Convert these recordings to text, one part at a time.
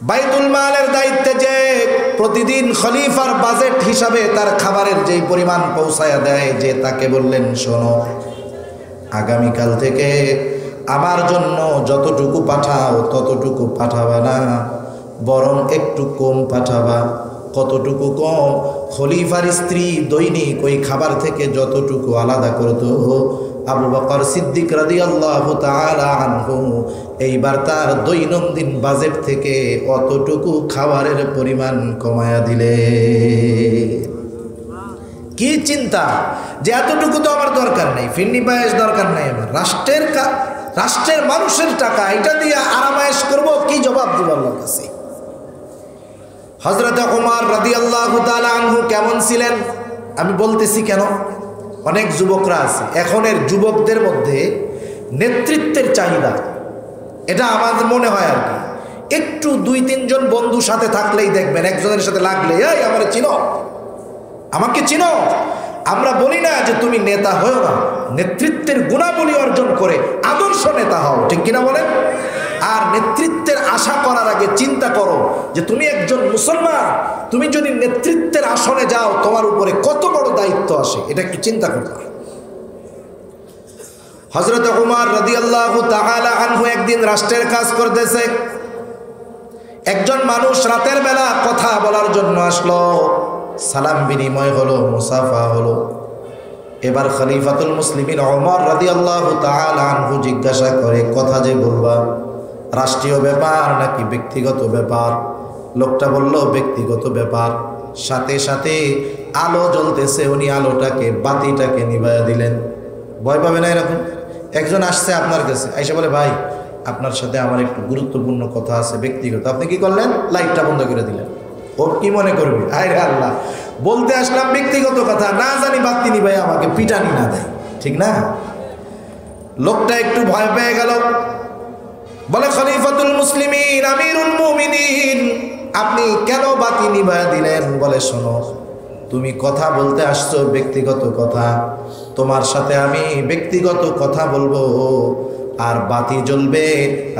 বাইতুল মালের দায়িত্বে যে প্রতিদিন খলিফার বাজেট হিসাবে তার খাবারের যেই পরিমাণ পৌঁছায়া দেয়, যে তাকে বললেন, শোনো, আগামীকাল থেকে আমার জন্য যতটুকু পাঠাও ততটুকু পাঠাবা না, বরং একটু কম পাঠাবা। কতটুকু কম? খলিফার স্ত্রী দৈনিক ওই খাবার থেকে যতটুকু আলাদা করত, আবু বকর সিদ্দিক রাদিয়াল্লাহু তাআলা আনহু এইবার তার দৈনন্দিন বাজেট থেকে অতটুকু খাবারের পরিমাণ কমায়া দিলে। কি চিন্তা যে এতটুকু তো আমার দরকার নেই, ফিন্নি পায়েস দরকার নেই আমার, রাষ্ট্রের মানুষের টাকা, এটা দিয়ে আরামায়েশ করব, কি জবাব দিব আল্লাহর কাছে? হযরত ওমর রাদিয়াল্লাহু তাআলা আনহু কেমন ছিলেন আমি বলতেছি কেন? অনেক যুবকরা আছে, এখনের যুবকদের মধ্যে নেতৃত্বের চাহিদা, এটা আমাদের মনে হয় আর কি। একটু 2-3 জন বন্ধু সাথে থাকলেই দেখবেন, একজনের সাথে লাগলে, এই আমারে চিনো, আমাকে চিনো। আমরা বলি না যে তুমি নেতা হও না, নেতৃত্বের গুণাবলী অর্জন করে আদর্শ নেতা হও, ঠিক কিনা বলেন? আর নেতৃত্বের আশা করার আগে চিন্তা করো যে তুমি একজন মুসলমান, তুমি যদি নেতৃত্বের আসনে যাও তোমার উপরে কত বড় দায়িত্ব আসে, এটা একটু চিন্তা করবা। হযরত ওমর রাদিয়াল্লাহু তাআলা আনহু একদিন রাষ্ট্রের কাজ করতেছে, একজন মানুষ রাতের বেলা কথা বলার জন্য আসলো, সালাম বিনিময় হলো, মুসাফা হলো। এবার খলিফাতুল মুসলিমিন ওমর রাদিয়াল্লাহু তাআলা আনহু জিজ্ঞাসা করে, কথা যে বলবা রাষ্ট্রীয় ব্যাপার নাকি ব্যক্তিগত ব্যাপার? লোকটা বলল ব্যক্তিগত ব্যাপার। সাথে সাথে আলো জ্বলতেছে, উনি আলোটাকে, বাতিটাকে নিভাইয়া দিলেন। ভয় পাবে না এরকম? একজন আসছে আপনার কাছে, আইসা বলে, ভাই আপনার সাথে আমার একটু গুরুত্বপূর্ণ কথা আছে, ব্যক্তিগত। আপনি কি করলেন? লাইটটা বন্ধ করে দিলেন। ও কি মনে করবে? আরে আল্লাহ, বলতে আসলাম ব্যক্তিগত কথা, না জানি বাতি নিভাই আমাকে পিটানি না দেয়, ঠিক না? লোকটা একটু ভয় পেয়ে গেল, বলে, খলিফাতুল মুসলিমিন, আমিরুল মুমিনিন, আপনি কেন বাতি নিভাইয়া দিলেন? বলে, শোনো, তুমি কথা বলতে আসছো ব্যক্তিগত কথা, তোমার সাথে আমি ব্যক্তিগত কথা বলবো, আর বাতি জ্বলবে,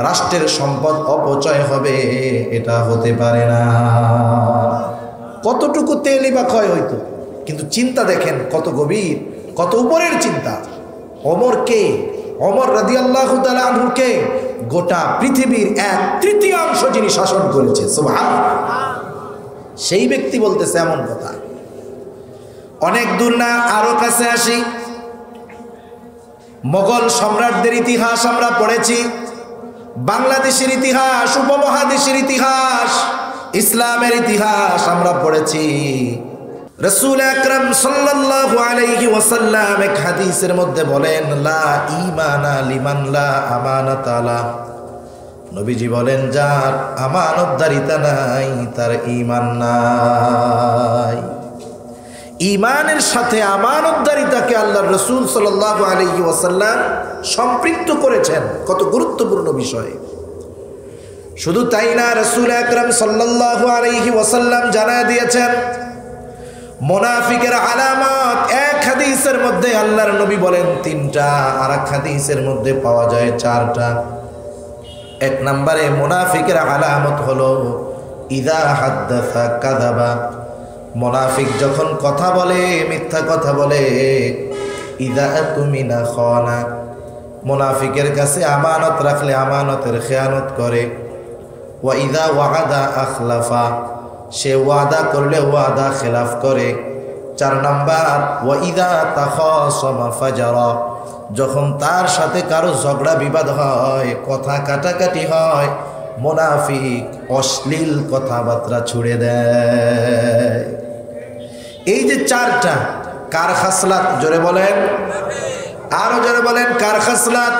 রাষ্ট্রের সম্পদ অপচয় হবে, এটা হতে পারে না। কতটুকু তেলই বা ক্ষয় হইতো, কিন্তু চিন্তা দেখেন কত গভীর, কত উপরের চিন্তা। ওমর কে? ওমর রাদিয়াল্লাহু তাআলা আনহু কে? গোটা পৃথিবীর 1/3 যিনি শাসন করেছে, সুবহানাল্লাহ। সেই ব্যক্তি বলতেছে এমন কথা। অনেক দূর না, আরো কাছে আসি। মোগল সম্রাটদের ইতিহাস আমরা পড়েছি, বাংলাদেশের ইতিহাস, উপমহাদেশের ইতিহাস, ইসলামের ইতিহাস আমরা পড়েছি। রাসূল আকরাম সাল্লাল্লাহু আলাইহি ওয়াসাল্লাম এক হাদিসের মধ্যে বলেন, লা ঈমানা লিমান লা আমানাতা লা। নবীজি বলেন, যার আমানতদারিতা নাই তার ঈমান নাই। ঈমানের সাথে আমানতদারিতাকে আল্লাহর রাসূল সাল্লাল্লাহু আলাইহি ওয়াসাল্লাম সম্পৃক্ত করেছেন, কত গুরুত্বপূর্ণ বিষয়। শুধু তাই না, রাসূল আকরাম সাল্লাল্লাহু আলাইহি ওয়াসাল্লাম জানায় দিয়েছেন মুনাফিকের আলামত। এক হাদিসের মধ্যে আল্লাহর নবী বলেন 3টা, আর এক হাদিসের মধ্যে পাওয়া যায় 4টা। এক নম্বরে মুনাফিকের আলামত হলো ইযা হাদ্দাসা কাযাবা, মুনাফিক যখন কথা বলে মিথ্যা কথা বলে। ইযা তুমিনা খানা, মুনাফিকের কাছে আমানত রাখলে আমানতের খেয়ানত করে। ওয়া ইযা ওয়াদা আখলাফা, সে ওয়াদা করলে ওয়াদা খেলাফ করে। 4 নাম্বার, ওয়া ইযা তাখাসামা ফাজারা, যখন তার সাথে কারো ঝগড়া বিবাদ হয়, কথা কাটাকাটি হয়, মুনাফিক অশ্লীল কথাবার্তা ছুড়ে দেয়। এই যে 4টা, কার খাসলাত? জোরে বলেন, আরো জোরে বলেন, কার খাসলাত?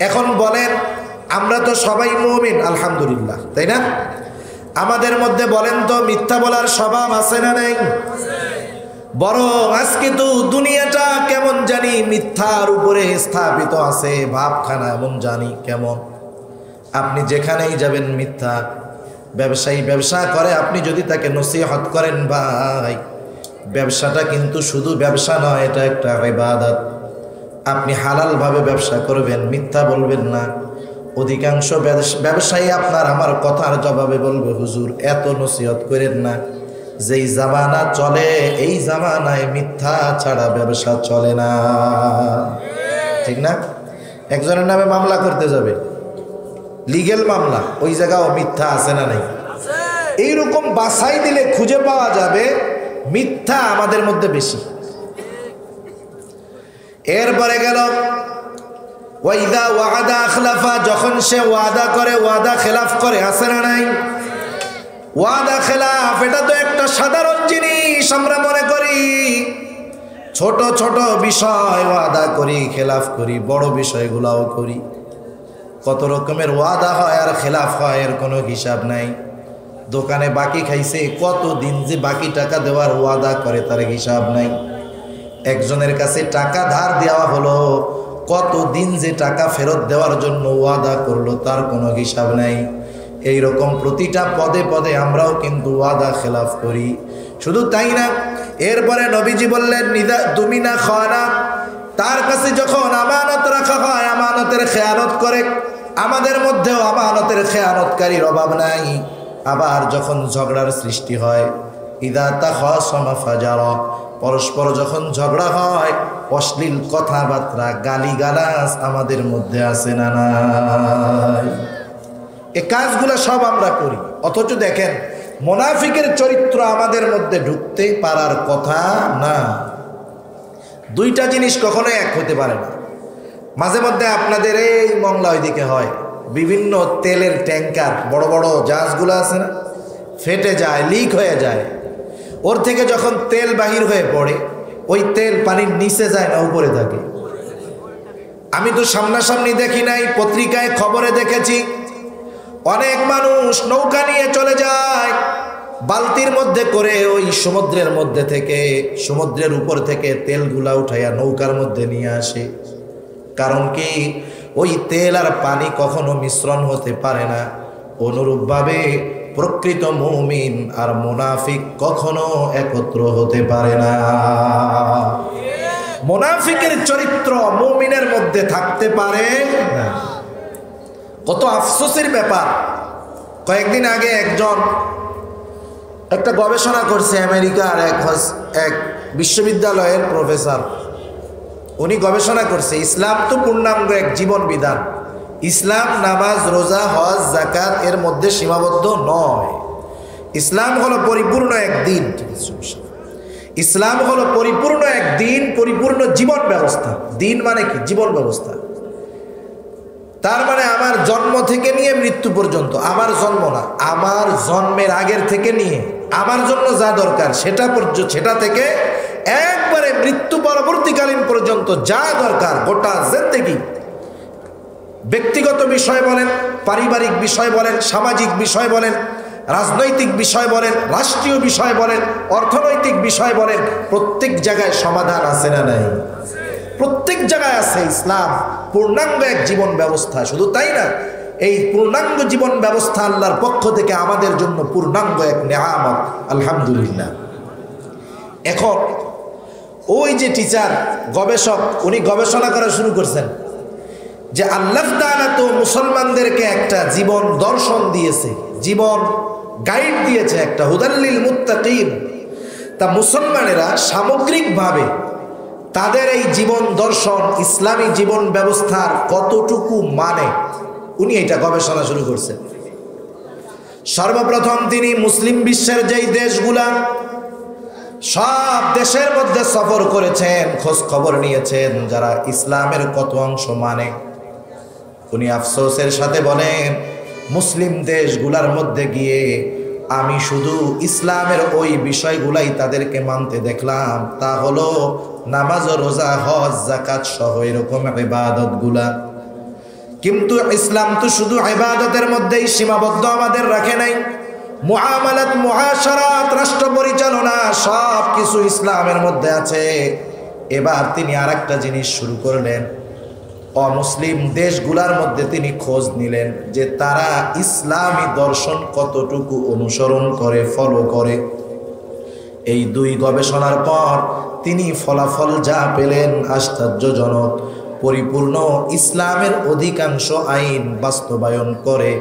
এখন বলেন, আমরা তো সবাই মুমিন আলহামদুলিল্লাহ, তাই না? আমাদের মধ্যে বলেন তো মিথ্যা বলার স্বভাব আছে না নাই? বরং আজকে তো দুনিয়াটা কেমন জানি মিথ্যার উপরে স্থাপিত আছে, ভাবখানা এমন জানি কেমন। আপনি যেখানেই যাবেন মিথ্যা। ব্যবসায়ী ব্যবসা করে, আপনি যদি তাকে নসিহত করেন, ভাই ব্যবসাটা কিন্তু শুধু ব্যবসা নয়, এটা একটা ইবাদত। আপনি হালালভাবে ব্যবসা করবেন, মিথ্যা বলবেন না। অধিকাংশ ব্যবসায়ী আপনার আমার কথার জবাবে বলবে, হুজুর এত নসিহত করেন না, যেই জামানা চলে এই জামানায় মিথ্যা ছাড়া ব্যবসা চলে না। ঠিক না? একজনের নামে মামলা করতে যাবে, লিগেল মামলা, ওই জায়গাও মিথ্যা আছে না নাই? এইরকম বাছাই দিলে খুঁজে পাওয়া যাবে মিথ্যা আমাদের মধ্যে বেশি। এরপরে গেল ওয়াইদা ওয়াদা আখলাফা, যখন সে ওয়াদা করে ওয়াদা খেলাফ করে, আছে না নাই? ওয়াদা খেলাফ এটা তো একটা সাধারণ জিনিস, আমরা মনে করি ছোট ছোট বিষয় ওয়াদা করি খেলাফ করি, বড় বিষয়গুলাও করি। কত রকমের ওয়াদা হয় আর খেলাফ হয় এর কোনো হিসাব নাই। দোকানে বাকি খাইছে, কত দিন যে বাকি টাকা দেওয়ার ওয়াদা করে তার হিসাব নাই। একজনের কাছে টাকা ধার দেওয়া হলো, কত দিন যে টাকা ফেরত দেওয়ার জন্য ওয়াদা করলো তার কোনো হিসাব নাই। এইরকম প্রতিটা পদে পদে আমরাও কিন্তু ওয়াদা খেলাফ করি। শুধু তাই না, এরপরে নবীজি বললেন নিদা তুমি না খানা, তার কাছে যখন আমানত রাখা হয় আমানতের খেয়ানত করে। আমাদের মধ্যেও আমানতের খেয়ানতকারীর অভাব নাই। আবার যখন ঝগড়ার সৃষ্টি হয়, ইদা তাখাসামা ফাজারা, পরস্পর যখন ঝগড়া হয়, অশ্লীল কথাবার্তা গালিগালাজ আমাদের মধ্যে আছে না নাই? এই কাজগুলো সব আমরা করি, অথচ দেখেন মুনাফিকের চরিত্র আমাদের মধ্যে ঢুকতে পারার কথা না। দুইটা জিনিস কখনোই এক হতে পারে না। মাঝে মধ্যে আপনাদের এই মংলা ওইদিকে হয়, বিভিন্ন তেলের ট্যাঙ্কার, বড় বড় জাহাজগুলো আছে না, ফেটে যায়, লিক হয়ে যায়। ওর থেকে যখন তেল বাহির হয়ে পড়ে, ওই তেল পানির নিচে যায় না, উপরে থাকে। আমি তো সামনাসামনি দেখি নাই, পত্রিকায় খবরে দেখেছি অনেক মানুষ নৌকা নিয়ে চলে যায়, বালতির মধ্যে করে ওই সমুদ্রের মধ্যে থেকে, সমুদ্রের উপর থেকে তেলগুলা উঠাইয়া নৌকার মধ্যে নিয়ে আসে। কারণ কি? ওই তেল আর পানি কখনো মিশ্রণ হতে পারে না। অনুরূপভাবে প্রকৃত মুমিন আর মুনাফিক কখনো একত্র হতে পারে না। মুনাফিকের চরিত্র মুমিনের মধ্যে থাকতে পারে না। কত আফসোসের ব্যাপার, কয়েকদিন আগে একজন একটা গবেষণা করছে, আমেরিকার এক বিশ্ববিদ্যালয়ের প্রফেসর। উনি গবেষণা করছে ইসলাম তো পূর্ণাঙ্গ এক জীবন বিধান। ইসলাম নামাজ রোজা হজ যাকাত এর মধ্যে সীমাবদ্ধ নয়। ইসলাম হলো পরিপূর্ণ এক দিন। ইসলাম হলো পরিপূর্ণ এক দিন, পরিপূর্ণ জীবন ব্যবস্থা। দিন মানে কি? জীবন ব্যবস্থা। তার মানে আমার জন্ম থেকে নিয়ে মৃত্যু পর্যন্ত, আমার জন্ম না, আমার জন্মের আগের থেকে নিয়ে আমার জন্য যা দরকার সেটা থেকে একবারে মৃত্যু পরবর্তীকালীন পর্যন্ত যা দরকার, গোটা জিন্দেগি, ব্যক্তিগত বিষয় বলেন, পারিবারিক বিষয় বলেন, সামাজিক বিষয় বলেন, রাজনৈতিক বিষয় বলেন, রাষ্ট্রীয় বিষয় বলেন, অর্থনৈতিক বিষয় বলেন, প্রত্যেক জায়গায় সমাধান আছে না নাই? প্রত্যেক জায়গায় আছে। ইসলাম পূর্ণাঙ্গ এক জীবন ব্যবস্থা। শুধু তাই না, এই পূর্ণাঙ্গ জীবন ব্যবস্থা আল্লাহর পক্ষ থেকে আমাদের জন্য পূর্ণাঙ্গ এক নেয়ামত, আলহামদুলিল্লাহ। এখন ওই যে টিচার, গবেষক, উনি গবেষণা করা শুরু করছেন যে আল্লাহ তাআলা তো মুসলমানদেরকে একটা জীবন দর্শন দিয়েছে, জীবন গাইড দিয়েছে, একটা হুদাল্লিল মুত্তাকিন। তা মুসলমানেরা সামগ্রিকভাবে তাদের এই জীবন দর্শন, ইসলামী জীবন ব্যবস্থার কতটুকু মানে, উনি এটা গবেষণা শুরু করছেন। সর্বপ্রথম তিনি মুসলিম বিশ্বের যেই দেশগুলা, সব দেশের মধ্যে সফর করেছেন, খোঁজ খবর নিয়েছেন যারা ইসলামের কত অংশ মানে। উনি আফসোসের সাথে বলেন, মুসলিম দেশগুলার মধ্যে গিয়ে আমি শুধু ইসলামের ওই বিষয়গুলাই তাদেরকে মানতে দেখলাম, তা হলো নামাজ, রোজা, হজ, যাকাত সহ এরকম ইবাদতগুলা। কিন্তু ইসলাম তো শুধু ইবাদতের মধ্যেই সীমাবদ্ধ আমাদের রাখে নাই। মুআমালাত, মুআশারাত, রাষ্ট্র পরিচালনা সব কিছু ইসলামের মধ্যে আছে। এবার তিনি আরেকটা জিনিস শুরু করলেন, অমুসলিম দেশগুলার মধ্যে তিনি খোঁজ নিলেন যে তারা ইসলামী দর্শন কতটুকু অনুসরণ করে, ফলো করে। এই দুই গবেষণার পর তিনি ফলাফল যা পেলেন আশ্চর্যজনক। পরিপূর্ণ ইসলামের অধিকাংশ আইন বাস্তবায়ন করে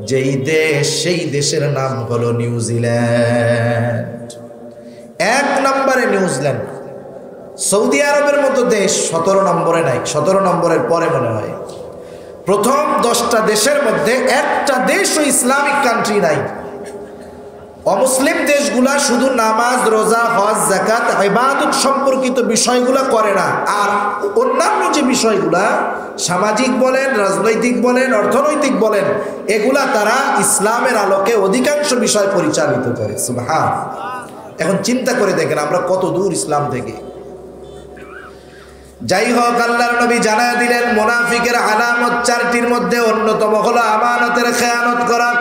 যেই দেশ, সেই দেশের নাম হলো নিউজিল্যান্ড। 1 নম্বরে নিউজিল্যান্ড। সৌদি আরবের মতো দেশ 17 নম্বরে নাই, 17 নম্বরের পরে মনে হয়। প্রথম 10টা দেশের মধ্যে একটা দেশও ইসলামিক কান্ট্রি নাই। অমুসলিম দেশগুলা শুধু নামাজ, রোজা, হজ, যাকাত, ইবাদত সম্পর্কিত বিষয়গুলা করে না, আর অন্যান্য যে বিষয়গুলা সামাজিক বলেন, রাজনৈতিক বলেন, অর্থনৈতিক বলেন, এগুলা তারা ইসলামের আলোকে অধিকাংশ বিষয় পরিচালিত করে। সুবহান। এখন চিন্তা করে দেখেন আমরা কত দূর ইসলাম থেকে। যাই হোক, আল্লাহর নবী জানায় দিলেন মুনাফিকের আলামত 4টির মধ্যে অন্যতম হলো আমানতের খেয়ানত করা।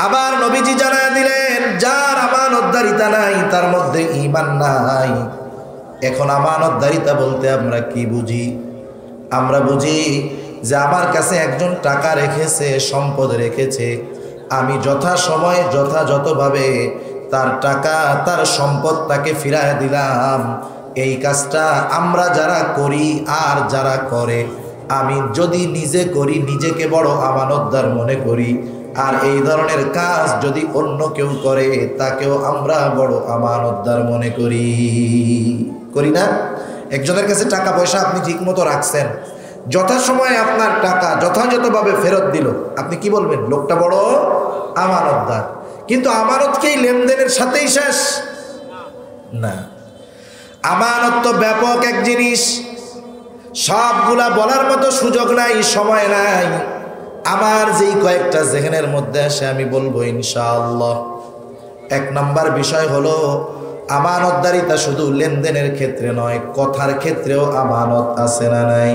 আবার নবীজি জানায় দিলেন যার আমানতদারিতা নাই তার মধ্যে ঈমান নাই। এখন আমানতদারিতা বলতে আমরা কি বুঝি? আমরা বুঝি যে আমার কাছে একজন টাকা রেখেছে, সম্পদ রেখেছে, আমি যথাসময়ে যথাযথভাবে তার টাকা, তার সম্পদ তাকে ফিরায় দিলাম। এই কাজটা আমরা যারা করি আর যারা করে, আমি যদি নিজে করি নিজেকে বড় আমানতদার মনে করি, আর এই ধরনের কাজ যদি অন্য কেউ করে তাকেও আমরা বড় আমানতদার মনে করি। করি না? একজনের কাছে টাকা পয়সা আপনি ঠিক মতো রাখছেন, যথাসময়ে আপনার টাকা যথাযথভাবে ফেরত দিল, আপনি কি বলবেন? লোকটা বড় আমানতদার। কিন্তু আমানত কি লেনদেনের সাথেই শেষ? না, আমানত তো ব্যাপক এক জিনিস, সবগুলা বলার মতো সুযোগ নাই, সময় নাই। আমার যেই কয়েকটা যেখানের মধ্যে আসে আমি বলবো ইনশাআল্লাহ। 1 নম্বর বিষয় হলো আমানতদারিতা শুধু লেনদেনের ক্ষেত্রে নয়, কথার ক্ষেত্রেও আমানত আছে না নাই?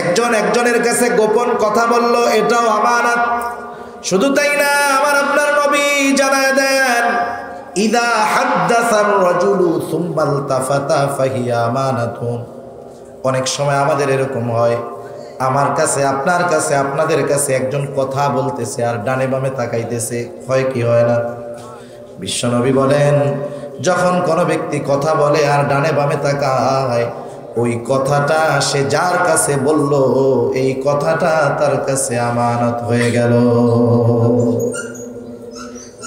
একজন একজনের কাছে গোপন কথা বলল, এটাও আমানত। শুধু তাই না, আমার আপনার নবী জানায় দেন ইদা হাদ্দাসার রাজুলু সুম্মা ইলতাফাতা ফাহিয়া আমানাতুন। অনেক সময় আমাদের এরকম হয়, আমার কাছে, আপনার কাছে, আপনাদের কাছে একজন কথা বলতেছে আর ডানে বামে তাকাইতেছে, হয় কি হয় না? বিশ্বনবী বলেন যখন কোনো ব্যক্তি কথা বলে আর ডানে বামে তাকায়, ওই কথাটা সে যার কাছে বলল, এই কথাটা তার কাছে আমানত হয়ে গেল।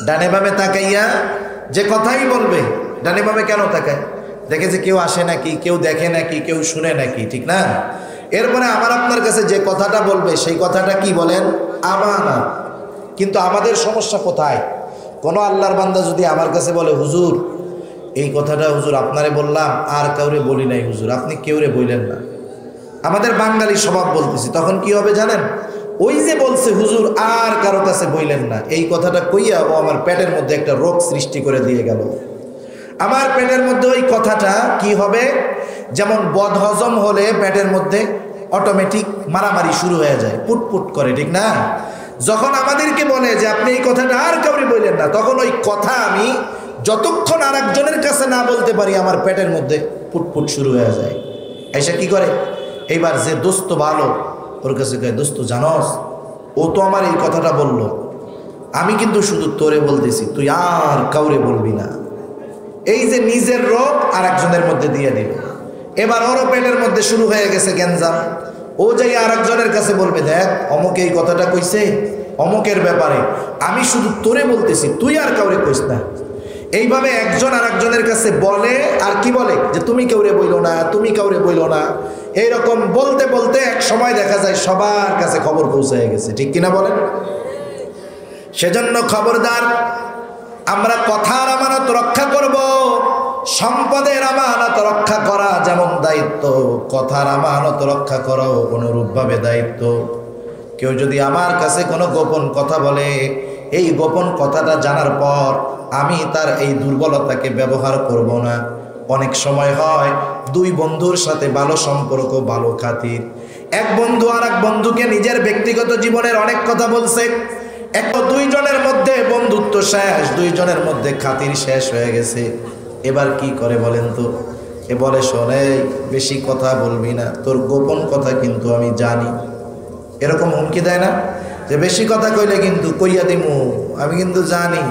ডানে বামে তাকাইয়া যে কথাই বলবে, ডানে বামে কেন তাকায়? দেখে যে কেউ আসে নাকি, কেউ দেখে নাকি, কেউ শুনে নাকি, ঠিক না? এরপরে আমার আপনার কাছে যে কথাটা বলবে সেই কথাটা কি বলেন? আমানত। কিন্তু আমাদের সমস্যা কোথায়? কোনো আল্লাহর বান্দা যদি আমার কাছে বলে, হুজুর এই কথাটা হুজুর আপনারে বললাম, আর কাউরে বলি নাই হুজুর, আপনি কেউরে বললেন না। আমাদের বাঙালি স্বভাব বলতেছি, তখন কি হবে জানেন? ওই যে বলছে হুজুর আর কারো কাছে বললেন না, এই কথাটা কইয়া ও আমার পেটের মধ্যে একটা রোগ সৃষ্টি করে দিয়ে গেল। আমার পেটের মধ্যে ওই কথাটা কি হবে? যেমন বদহজম হলে পেটের মধ্যে অটোমেটিক মারামারি শুরু হয়ে যায়, পুটপুট করে, ঠিক না? যখন আমাদেরকে বলে যে আপনি এই কথাটা আর কাউরে বললেন না, তখন ওই কথা আমি যতক্ষণ আর একজনের কাছে না বলতে পারি আমার পেটের মধ্যে পুটপুট শুরু হয়ে যায়। এসে কি করে? এইবার যে দোস্ত ভালো, ওর কাছে কয়, দোস্ত জানস ও তো আমার এই কথাটা বলল, আমি কিন্তু শুধু তোরে বলতেছি, তুই আর কাউরে বলবি না। এই যে নিজের রোগ আর একজনের মধ্যে দিয়ে দিল। এবার ওরও পেটের মধ্যে শুরু হয়ে গেছে গ্যাঞ্জাম। ও যাই আর একজনের কাছে বলবে, দেখ অমুক এই কথাটা কইছে অমুকের ব্যাপারে, আমি শুধু তোরে বলতেছি, তুই আর কাউরে কইস না। এইভাবে একজন আর একজনের কাছে বলে, আর কি বলে যে তুমি কাউরে বইলো না, তুমি কাউরে বইলো না। এইরকম বলতে বলতে এক সময় দেখা যায় সবার কাছে খবর পৌঁছে গেছে, ঠিক কিনা বলেন? সেজন্য খবরদার, আমরা কথার আমানত রক্ষা করব। সম্পদের আমানত রক্ষা করা যেমন দায়িত্ব, কথার আমানত রক্ষা করাও অনুরূপভাবে দায়িত্ব। কেউ যদি আমার কাছে কোনো গোপন কথা বলে, এই গোপন কথাটা জানার পর আমি তার এই দুর্বলতাকে ব্যবহার করব না। অনেক সময় হয় 2 বন্ধুর সাথে ভালো সম্পর্ক, ভালো খাতির, এক বন্ধু আর এক বন্ধুকে নিজের ব্যক্তিগত জীবনের অনেক কথা বলছে, একটা 2 জনের মধ্যে বন্ধুত্ব শেষ, 2 জনের মধ্যে খাতির শেষ হয়ে গেছে। এবার কি করে বলেন তো? এ বলে, শোনে বেশি কথা বলবি না, তোর গোপন কথা কিন্তু আমি জানি। এরকম হুমকি দেয় না যে বেশি কথা কইলে কিন্তু কইয়া দিমু, আমি কিন্তু জানি।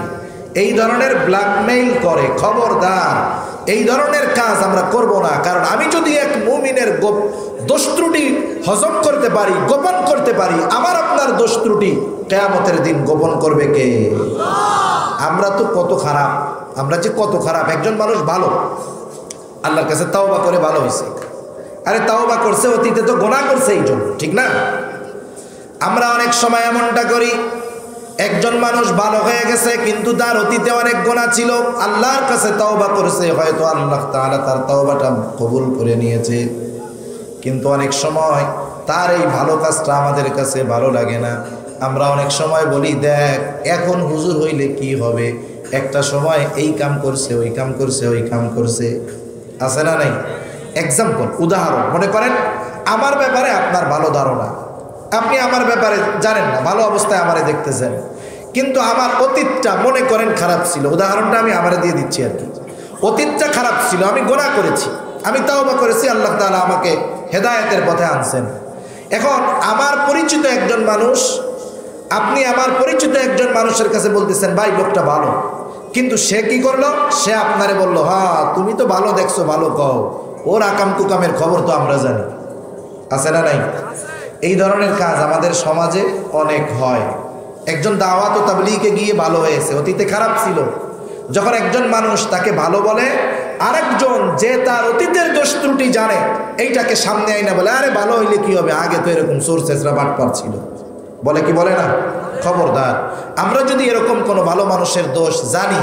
এই ধরনের ব্ল্যাকমেইল করে, খবরদার এই ধরনের কাজ আমরা করব না। কারণ আমি যদি এক মুমিনের দোষ ত্রুটি হজম করতে পারি, গোপন করতে পারি, আমার আপনার দোষ ত্রুটি কিয়ামতের দিন গোপন করবে কে? আমরা তো কত খারাপ, আমরা যে কত খারাপ। একজন মানুষ ভালো, আল্লাহর কাছে তাওবা করে ভালো হয়েছে, আরে তাওবা করছে, অতীতে তো গুনাহ করছে এই জন্য, ঠিক না? আমরা অনেক সময় এমনটা করি, একজন মানুষ ভালো হয়ে গেছে কিন্তু তার অতীতে অনেক গুনাহ ছিল, আল্লাহর কাছে তাওবা করেছে, হয়তো আল্লাহ তাআলা তার তাওবাটা কবুল করে নিয়েছে, কিন্তু অনেক সময় তার এই ভালো কাজটা আমাদের কাছে ভালো লাগে না। আমরা অনেক সময় বলি, দেখ এখন হুজুর হইলে কি হবে, একটা সময় এই কাম করছে, ওই কাম করছে, ওই কাম করছে, আছে না নাই? এক্সাম্পল, উদাহরণ, মনে করেন আমার ব্যাপারে আপনার ভালো ধারণা, আপনি আমার ব্যাপারে জানেন না, ভালো অবস্থায় আমারে দেখতেছেন, কিন্তু আমার অতীতটা মনে করেন খারাপ ছিল। উদাহরণটা আমি আমারে দিয়ে দিচ্ছি আর কি। অতীতটা খারাপ ছিল, আমি গুনাহ করেছি, আমি তাওবা করেছি, আল্লাহ তাআলা আমাকে হেদায়েতের পথে আনছেন। এখন আমার পরিচিত একজন মানুষ, আপনি আমার পরিচিত একজন মানুষের কাছে বলতেছেন, ভাই লোকটা ভালো, কিন্তু সে কি করলো, সে আপনারে বললো, হ্যাঁ তুমি তো ভালো দেখছো, ভালো কও, ওর আকাম কুকামের খবর তো আমরা জানি, আছে না নাই? এই ধরনের কাজ আমাদের সমাজে অনেক হয়। একজন দাওয়াত ও তাবলীগে গিয়ে ভালো হয়েছে, অতীতে খারাপ ছিল, যখন একজন মানুষ তাকে ভালো বলে, আরেকজন যে তার অতীতের দোষ ত্রুটি জানে এইটাকে সামনে আইনা বলে, আরে ভালো হইলে কি হবে, আগে তো এরকম চোর চেঁচড়া বাটপার ছিল, বলে কি বলে না? খবরদার, আমরা যদি এরকম কোনো ভালো মানুষের দোষ জানি,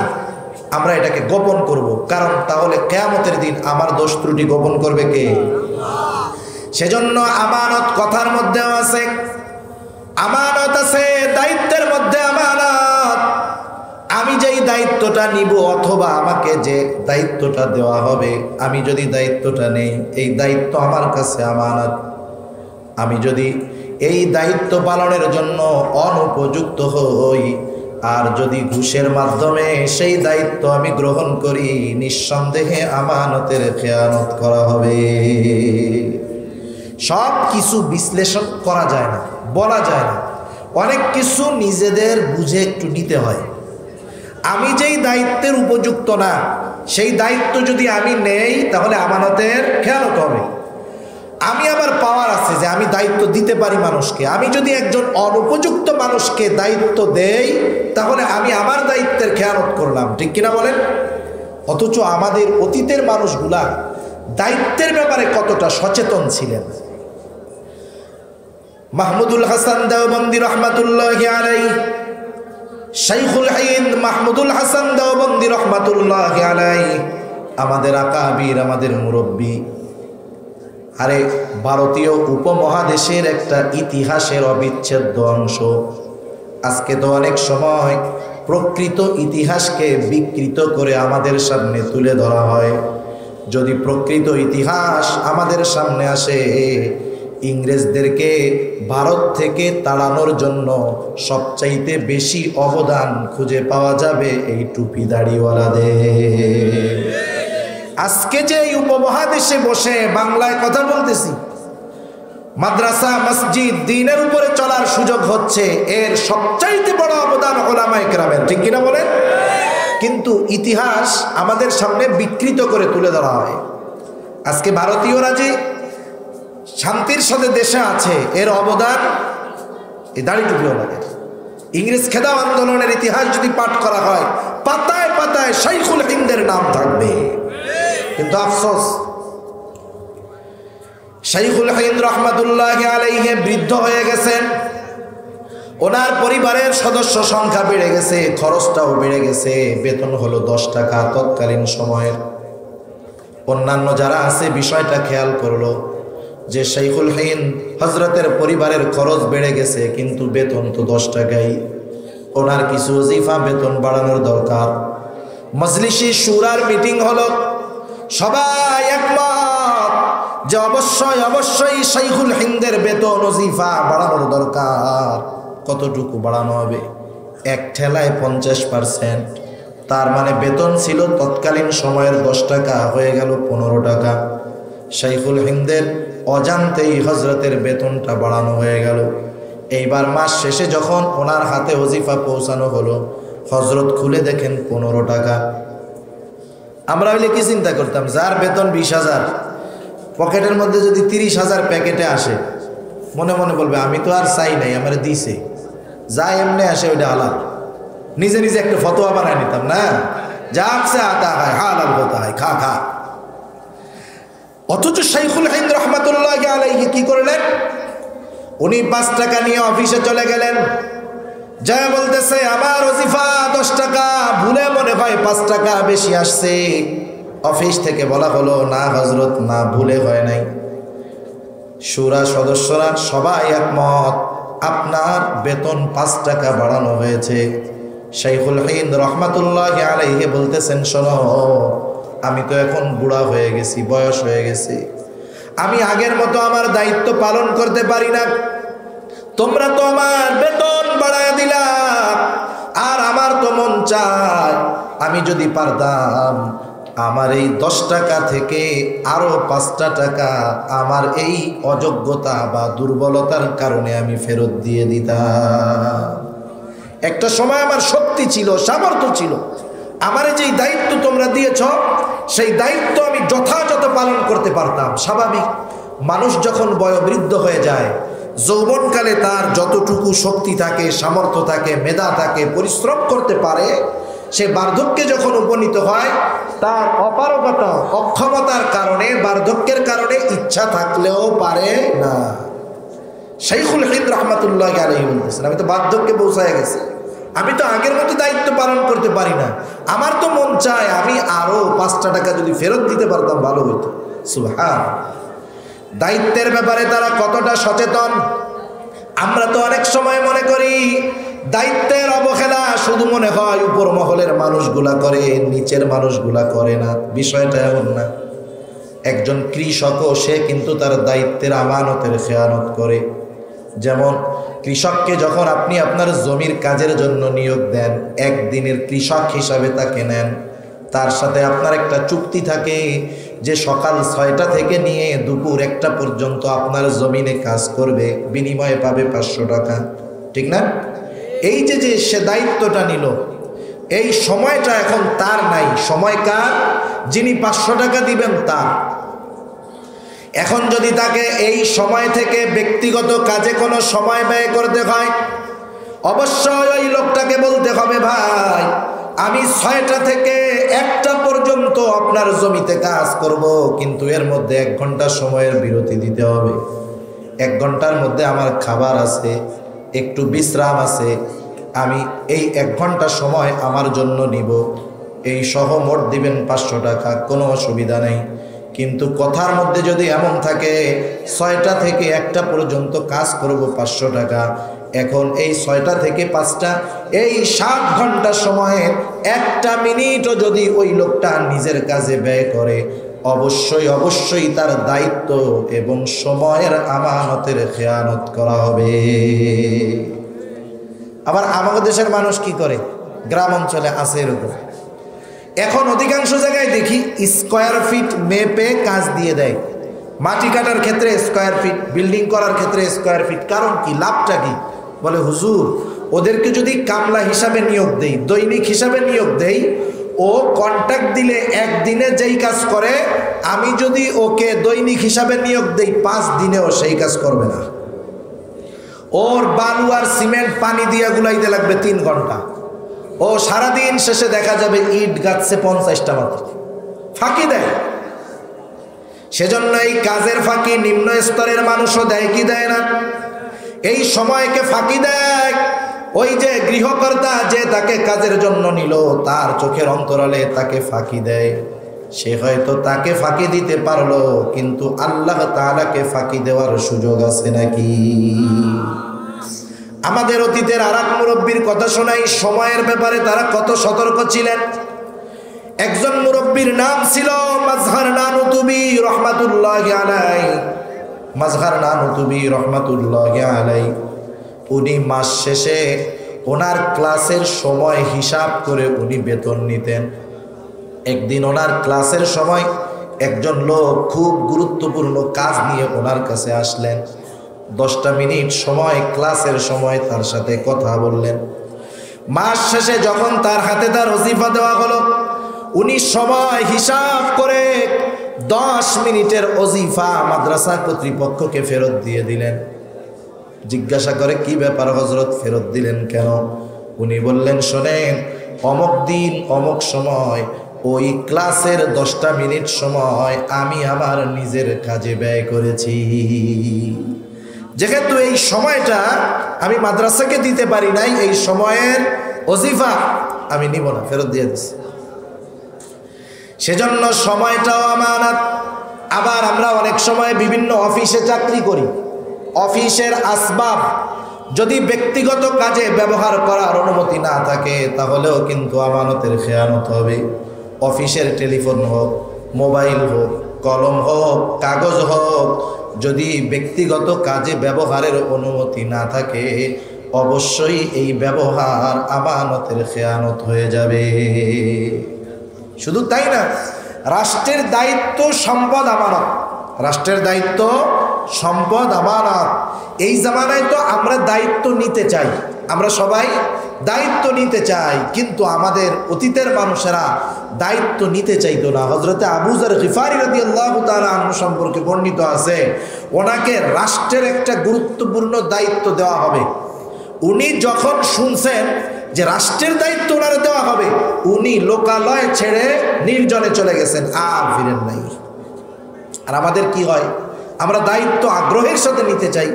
আমরা এটাকে গোপন করব, কারণ তাহলে কিয়ামতের দিন আমার দোষ ত্রুটি গোপন করবে কে? সেজন্য আমানত কথার মধ্যেও আছে, আমানত আছে দায়িত্বের মধ্যে আমানত। আমি যেই দায়িত্বটা নিব অথবা আমাকে যে দায়িত্বটা দেওয়া হবে, আমি যদি দায়িত্বটা নেই, এই দায়িত্ব আমার কাছে আমানত। আমি যদি এই দায়িত্ব পালনের জন্য অনুপযুক্ত হই, আর যদি ঘুষের মাধ্যমে সেই দায়িত্ব আমি গ্রহণ করি, নিঃসন্দেহে আমানতের খেয়ানত করা হবে। সব কিছু বিশ্লেষণ করা যায় না, বলা যায় না, অনেক কিছু নিজেদের বুঝে একটু নিতে হয়। আমি যেই দায়িত্বের উপযুক্ত না, সেই দায়িত্ব যদি আমি নেই, তাহলে আমানতের খেয়ানত হবে। আমি আবার পাওয়ার আছে যে আমি দায়িত্ব দিতে পারি মানুষকে, আমি যদি একজন অনুপযুক্ত মানুষকে দায়িত্ব দেই, তাহলে আমি আমার দায়িত্বের খেয়ানত করলাম, ঠিক কিনা বলেন? অথচ আমাদের অতীতের মানুষগুলা দায়িত্বের ব্যাপারে কতটা সচেতন ছিলেন। মাহমুদুল হাসান দেওবন্দি রহমাতুল্লাহি আলাইহি, শাইখুল হিন্দ মাহমুদুল হাসান দেওবন্দি রহমাতুল্লাহি আলাইহি, আমাদের আকাবির, আমাদের মুরব্বী। আরে ভারতীয় উপমহাদেশের একটা ইতিহাসের অবিচ্ছেদ্য অংশ। আজকে তো অনেক সময় প্রকৃত ইতিহাসকে বিকৃত করে আমাদের সামনে তুলে ধরা হয়। যদি প্রকৃত ইতিহাস আমাদের সামনে আসে, ইংরেজদেরকে ভারত থেকে তাড়ানোর জন্য সবচাইতে বেশি অবদান খুঁজে পাওয়া যাবে এই টুপি দাড়িওয়ালাদের। আজকে যে এই উপমহাদেশে বসে বাংলায় কথা বলতেছি, মাদ্রাসা মসজিদ দ্বীনের উপরে চলার সুযোগ হচ্ছে, এর সবচাইতে বড় অবদান উলামায়ে কেরামের, ঠিক কিনা বলেন? কিন্তু ইতিহাস আমাদের সামনে বিকৃত করে তুলে ধরা হয়। আজকে ভারতীয়রা যে শান্তির সাথে দেশে আছে, এর অবদান এই দাড়ি টুপিওয়ালাদের। ইংরেজ খেদাও আন্দোলনের ইতিহাস যদি পাঠ করা হয়, পাতায় পাতায় শাইখুল হিন্দের নাম থাকবে। কিন্তু আফসোস, শাইখুল হিন্দ রহমাতুল্লাহি আলাইহি বৃদ্ধ হয়ে গেছেন, ওনার পরিবারের সদস্য সংখ্যা বেড়ে গেছে, খরচটাও বেড়ে গেছে, বেতন হলো 10 টাকা তৎকালীন সময়ের। অন্যান্য যারা আছে বিষয়টা খেয়াল করলো যে শাইখুল হিন্দ হযরতের পরিবারের খরচ বেড়ে গেছে, কিন্তু বেতন তো 10 টাকাই, ওনার কিছু ওজিফা বেতন বাড়ানোর দরকার। মজলিসে শুরার মিটিং হলো, সবাই একমত যে অবশ্যই অবশ্যই শাইখুল হিন্দের বেতন ওজিফা বাড়ানোর দরকার। কতটুকু বাড়ানো হবে? এক ঠেলায় 50%। তার মানে বেতন ছিল তৎকালীন সময়ের 10 টাকা, হয়ে গেল 15 টাকা। শাইখুল হিন্দের অজান্তেই হযরতের বেতনটা বাড়ানো হয়ে গেল। এইবার মাস শেষে যখন ওনার হাতে ওজিফা পৌঁছানো হলো, হজরত খুলে দেখেন 15 টাকা। আমরা হইলে কি চিন্তা করতাম, যার বেতন 20,000, পকেটের মধ্যে যদি 30,000 প্যাকেটে আসে, মনে মনে বলবে আমি তো আর চাই নাই, আমার দিছে, যা এমনি আসে ওইটা হালাল। নিজে নিজে একটা ফতোয়া বানায় নিতাম না, যা আসছে আতা হয়, হালাল হতা হয়, খা খা। অথচ শাইখুল হিন্দ রহমাতুল্লাহি আলাইহি কি করলেন, উনি 5 টাকা নিয়ে অফিসে চলে গেলেন। যা বলতেছে আমার ওজিফা 10 টাকা, ভুলে মনে হয় 5 টাকা বেশি আসছে। অফিস থেকে বলা হলো না হযরত, না, ভুলে হয় নাই। শুরা সদস্যরা সবাই একমত, আপনার বেতন 5 টাকা বাড়ানো হয়েছে। শাইখুল হিন্দ রহমাতুল্লাহি আলাইহি বলতেছেন, শোনো, আমি তো এখন বুড়া হয়ে গেছি, বয়স হয়ে গেছে, আমি আগের মতো আমার দায়িত্ব পালন করতে পারি না। তোমরা তো আমার বেতন বাড়ায় দিলা, আর আমার তো মন চায় আমি যদি পারতাম আমার এই 10 টাকা থেকে আরো 5টা টাকা আমার এই অযোগ্যতা বা দুর্বলতার কারণে আমি ফেরত দিয়ে দিতাম। একটা সময় আমার শক্তি ছিল, সামর্থ্য ছিল, আমার যেই দায়িত্ব তোমরা দিয়েছ সেই দায়িত্ব আমি যথাযথ পালন করতে পারতাম। স্বাভাবিক, মানুষ যখন বয়োবৃদ্ধ হয়ে যায়, যৌবনকালে তার যতটুকু শক্তি থাকে, সামর্থ্য থাকে, মেধা থাকে, পরিশ্রম করতে পারে, সে বার্ধক্যে যখন উপনীত হয় তার অপারগতা, অক্ষমতার কারণে, বার্ধক্যের কারণে ইচ্ছা থাকলেও পারে না। শাইখুল হিন্দ রহমাতুল্লাহি আলাইহি বলতেছেন, আমি তো বার্ধক্যে পৌঁছায় গেছি, আমি তো আগের মতো দায়িত্ব পালন করতে পারি না, আমার তো মন চায় আমি আরো 5টা টাকা যদি ফেরত দিতে পারতাম ভালো হতো। সুবহান। দায়িত্বের ব্যাপারে তারা কতটা সচেতন। আমরা তো অনেক সময় মনে করি দায়িত্বের অবহেলা শুধু মনে হয় উপর মহলের মানুষগুলা করে, নিচের মানুষগুলা করে না। বিষয়টা এমন না। একজন কৃষকও সে কিন্তু তার দায়িত্বের আমানতের খেয়ানত করে। যেমন কৃষককে যখন আপনি আপনার জমির কাজের জন্য নিয়োগ দেন, একদিনের কৃষক হিসাবে তাকে নেন, তার সাথে আপনার একটা চুক্তি থাকে যে সকাল 6টা থেকে নিয়ে দুপুর 1টা পর্যন্ত আপনার জমিনে কাজ করবে, বিনিময়ে পাবে 500 টাকা, ঠিক না? এই যে সে দায়িত্বটা নিল, এই সময়টা এখন তার নাই, সময় কার? যিনি 500 টাকা দিবেন তার। এখন যদি তাকে এই সময় থেকে ব্যক্তিগত কাজে কোনো সময় ব্যয় করতে হয়, অবশ্যই ওই লোকটাকে বলতে হবে, ভাই আমি 6টা থেকে 1টা পর্যন্ত আপনার জমিতে কাজ করব, কিন্তু এর মধ্যে 1 ঘন্টা সময়ের বিরতি দিতে হবে। 1 ঘন্টার মধ্যে আমার খাবার আছে, একটু বিশ্রাম আছে, আমি এই 1 ঘন্টা সময় আমার জন্য নিব। এই সহ মোট দিবেন 500 টাকা, কোনো অসুবিধা নেই। কিন্তু কথার মধ্যে যদি এমন থাকে 6টা থেকে 1টা পর্যন্ত কাজ করব 500 টাকা, এখন এই 6টা থেকে 5টা, এই 7 ঘন্টা সময়ে 1টা মিনিটও যদি ওই লোকটা নিজের কাজে ব্যয় করে, অবশ্যই অবশ্যই তার দায়িত্ব এবং সময়ের আমানতের খেয়ানত করা হবে। আবার আমাদের দেশের মানুষ কি করে, গ্রাম অঞ্চলে আছে এরকম, এখন অধিকাংশ জায়গায় দেখি স্কয়ার ফিট মেপে কাজ দিয়ে দেয়। মাটি কাটার ক্ষেত্রে স্কয়ার ফিট, বিল্ডিং করার ক্ষেত্রে স্কয়ার ফিট। কারণ কি, লাভটা কি? বলে হুজুর ওদেরকে যদি কামলা হিসাবে নিয়োগ দেই, দৈনিক হিসাবে নিয়োগ দেই, ও কন্ট্রাক্ট দিলে একদিনে যেই কাজ করে, আমি যদি ওকে দৈনিক হিসাবে নিয়োগ দেই 5 দিনেও সেই কাজ করবে না। ওর বালু আর সিমেন্ট পানি দিয়ে গুলাইতে লাগবে 3 ঘন্টা, ও সারাদিন শেষে দেখা যাবে ইট গাছছে 50টা মাত্র। ফাঁকি দেয়। সেজন্য এই কাজের ফাঁকি নিম্ন স্তরের মানুষও দেয় কি দেয় না? এই সময়কে ফাঁকি দেয়। ওই যে গৃহকর্তা যে তাকে কাজের জন্য নিল, তার চোখের অন্তরালে তাকে ফাঁকি দেয়। সে হয়তো তাকে ফাঁকি দিতে পারলো, কিন্তু আল্লাহ তাআলাকে ফাঁকি দেওয়ার সুযোগ আছে নাকি? আমাদের অতীতের আর এক মুরব্বীর কথা শোনাই, সময়ের ব্যাপারে তারা কত সতর্ক ছিলেন। একজন মুরব্বীর নাম ছিল মাজহার নানুতুবি রহমাতুল্লাহি আলাইহি। মাজহার নানুতুবি রহমাতুল্লাহি আলাইহি উনি মাস শেষে ওনার ক্লাসের সময় হিসাব করে উনি বেতন নিতেন। একদিন ওনার ক্লাসের সময় একজন লোক খুব গুরুত্বপূর্ণ কাজ নিয়ে ওনার কাছে আসলেন। 10টা মিনিট সময়, ক্লাসের সময় তার সাথে কথা বললেন। মাস শেষে যখন তার হাতে তার ওজিফা দেওয়া হলো, উনি সময় হিসাব করে 10 মিনিটের ওজিফা মাদ্রাসা কর্তৃপক্ষকে ফেরত দিয়ে দিলেন। জিজ্ঞাসা করে, কি ব্যাপার হযরত, ফেরত দিলেন কেন? উনি বললেন, শোনেন, অমুক দিন অমুক সময় ওই ক্লাসের 10টা মিনিট সময় আমি আমার নিজের কাজে ব্যয় করেছি। যেহেতু এই সময়টা আমি মাদ্রাসাকে দিতে পারি নাই, এই সময়ের ওজিফা আমি নিব না, ফেরত দিয়ে দিচ্ছি। সেজন্য সময়টাও আমানত। আবার আমরা অনেক সময় বিভিন্ন অফিসে চাকরি করি, অফিসের আসবাব যদি ব্যক্তিগত কাজে ব্যবহার করার অনুমতি না থাকে তাহলেও কিন্তু আমানতের খেয়ানত হবে। অফিসের টেলিফোন হোক, মোবাইল হোক, কলম হোক, কাগজ হোক, যদি ব্যক্তিগত কাজে ব্যবহারের অনুমতি না থাকে অবশ্যই এই ব্যবহার আমানতের খেয়ানত হয়ে যাবে। শুধু তাই না, রাষ্ট্রের দায়িত্ব সম্পদ আমানত, রাষ্ট্রের দায়িত্ব সম্পদ আমানত। এই জামানায় তো আমরা দায়িত্ব নিতে চাই, আমরা সবাই দায়িত্ব নিতে চাই, কিন্তু আমাদের অতীতের মানুষেরা দায়িত্ব নিতে চাইতো না। হযরতে আবু যর গিফারি রাদিয়াল্লাহু তাআলা আনহু সম্পর্কে বর্ণিত আছে, ওনাকে রাষ্ট্রের একটা গুরুত্বপূর্ণ দায়িত্ব দেওয়া হবে। উনি যখন শুনছেন যে রাষ্ট্রের দায়িত্ব ওনারে দেওয়া হবে, উনি লোকালয় ছেড়ে নির্জনে চলে গেছেন, আর ফিরেন নাই। আর আমাদের কি হয়, আমরা দায়িত্ব আগ্রহের সাথে নিতে চাই,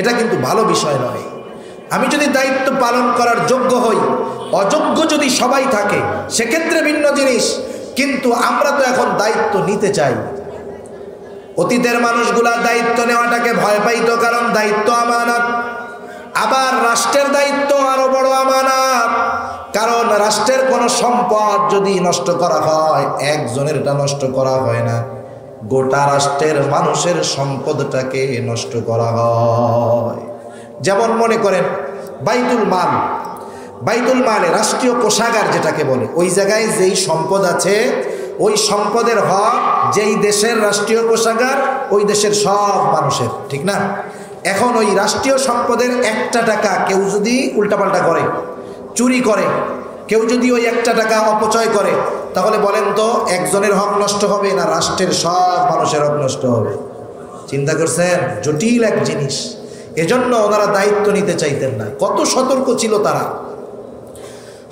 এটা কিন্তু ভালো বিষয় নয়। আমি যদি দায়িত্ব পালন করার যোগ্য হই, অযোগ্য যদি সবাই থাকে সেক্ষেত্রে ভিন্ন জিনিস, কিন্তু আমরা তো এখন দায়িত্ব নিতে চাই। অতীতের মানুষগুলা দায়িত্ব নেওয়াটাকে ভয় পাইত, কারণ দায়িত্ব আমানত। আবার রাষ্ট্রের দায়িত্ব আরো বড় আমানত, কারণ রাষ্ট্রের কোনো সম্পদ যদি নষ্ট করা হয়, একজনেরটা নষ্ট করা হয় না, গোটা রাষ্ট্রের মানুষের সম্পদটাকে নষ্ট করা হয়। যেমন মনে করেন বাইতুল মাল, বাইতুল মালে রাষ্ট্রীয় কোষাগার যেটাকে বলে, ওই জায়গায় যেই সম্পদ আছে ওই সম্পদের হক যেই দেশের রাষ্ট্রীয় কোষাগার ওই দেশের সব মানুষের, ঠিক না? এখন ওই রাষ্ট্রীয় সম্পদের 1টা টাকা কেউ যদি উল্টাপাল্টা করে, চুরি করে, কেউ যদি ওই 1টা টাকা অপচয় করে, তাহলে বলেন তো একজনের হক নষ্ট হবে না রাষ্ট্রের সব মানুষের হক নষ্ট হবে? চিন্তা করছেন? জটিল এক জিনিস। এজন্য ওনারা দায়িত্ব নিতে চাইতেন না। কত সতর্ক ছিল তারা।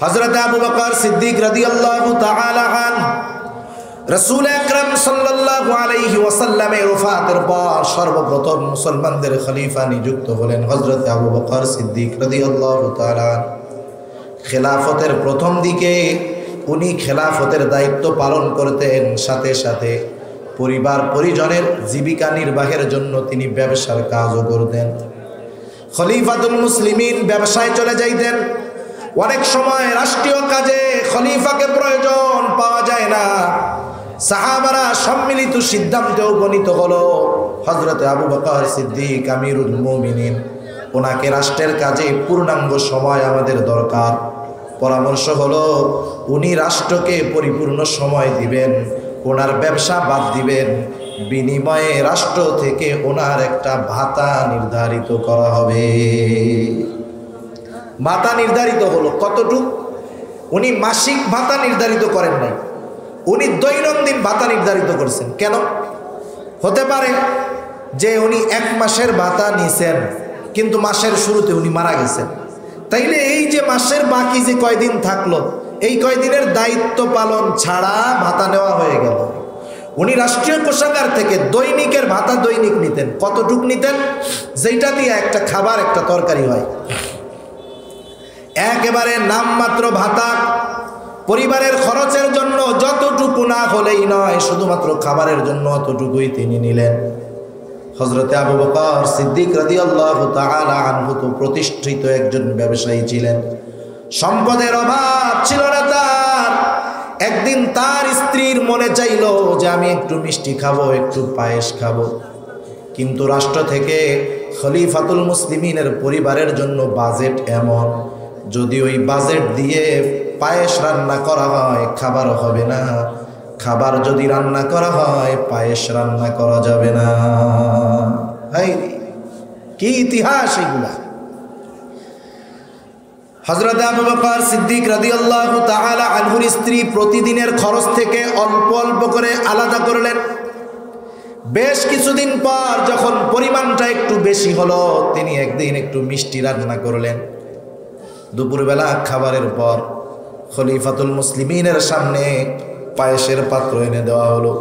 হযরত আবু বকর সিদ্দিক রাদিয়াল্লাহু তাআলা আনহু রাসূল আকরাম সাল্লাল্লাহু আলাইহি ওয়াসাল্লামের ওফাতের পর সর্বপ্রথম মুসলমানদের খলিফা নিযুক্ত হলেন হযরত আবু বকর সিদ্দিক রাদিয়াল্লাহু তাআলা। খেলাফতের প্রথম দিকে উনি খেলাফতের দায়িত্ব পালন করতেন, সাথে সাথে পরিবার পরিজনের জীবিকা নির্বাহের জন্য তিনি ব্যবসার কাজও করতেন। খলিফাতুল মুসলিমিন ব্যবসায় চলে যাইতেন। অনেক সময় রাষ্ট্রীয় কাজে খলিফাকে প্রয়োজন পাওয়া যায় না, সাহাবারা সম্মিলিত সিদ্ধান্তে উপনীত হলো হযরত আবু বকর সিদ্দিক আমিরুল মুমিনিন, ওনাকে রাষ্ট্রের কাজে পূর্ণাঙ্গ সময় আমাদের দরকার। পরামর্শ হলো উনি রাষ্ট্রকে পরিপূর্ণ সময় দিবেন, ওনার ব্যবসা বাদ দিবেন, বিনিময়ে রাষ্ট্র থেকে ওনার একটা ভাতা নির্ধারিত করা হবে। ভাতা নির্ধারিত হলো কতটুক? উনি মাসিক ভাতা নির্ধারিত করেন নাই, উনি দৈনন্দিন ভাতা নির্ধারিত করেছেন। কেন? হতে পারে যে উনি 1 মাসের ভাতা নিছেন, কিন্তু মাসের শুরুতে উনি মারা গেছেন, তাইলে এই যে মাসের বাকি যে কয়দিন থাকলো, এই কয়দিনের দায়িত্ব পালন ছাড়া ভাতা নেওয়া হয়ে গেল। উনি রাষ্ট্রীয় কোষাগার থেকে দৈনিকের ভাতা দৈনিক নিতেন। কতটুক নিতেন? যেটা দিয়ে একটা খাবার, একটা তরকারি হয়। একেবারে নামমাত্র ভাতা, পরিবারের খরচের জন্য যতটুকু না হলেই নয়, শুধুমাত্র খাবারের জন্য অতটুকুই তিনি নিলেন। হযরতে আবু বকর সিদ্দিক রাদিয়াল্লাহু তাআলা আনহু তো প্রতিষ্ঠিত একজন ব্যবসায়ী ছিলেন, সম্পদের অভাব ছিল না তার। একদিন তার স্ত্রীর মনে চাইল যে আমি একটু মিষ্টি খাবো, একটু পায়েস খাবো, কিন্তু রাষ্ট্র থেকে খলিফাতুল মুসলিমিনের পরিবারের জন্য বাজেট এমন, যদি ওই বাজেট দিয়ে পায়েস রান্না করা হয় খাবার হবে না, খাবার যদি রান্না করা হয় পায়েস রান্না করা যাবে না। কি ইতিহাস এগুলা! হযরত আবু বকর সিদ্দিক রাদিয়াল্লাহু তাআলা আনহুর স্ত্রী প্রতিদিনের খরচ থেকে অল্প অল্প করে আলাদা করলেন। বেশ কিছুদিন পর যখন পরিমাণটা একটু বেশি হলো, তিনি একদিন একটু মিষ্টি রান্না করলেন। দুপুরবেলা খাবারের পর খলিফাতুল মুসলিমিনের সামনে পায়েসের পাত্র এনে দেওয়া হলো।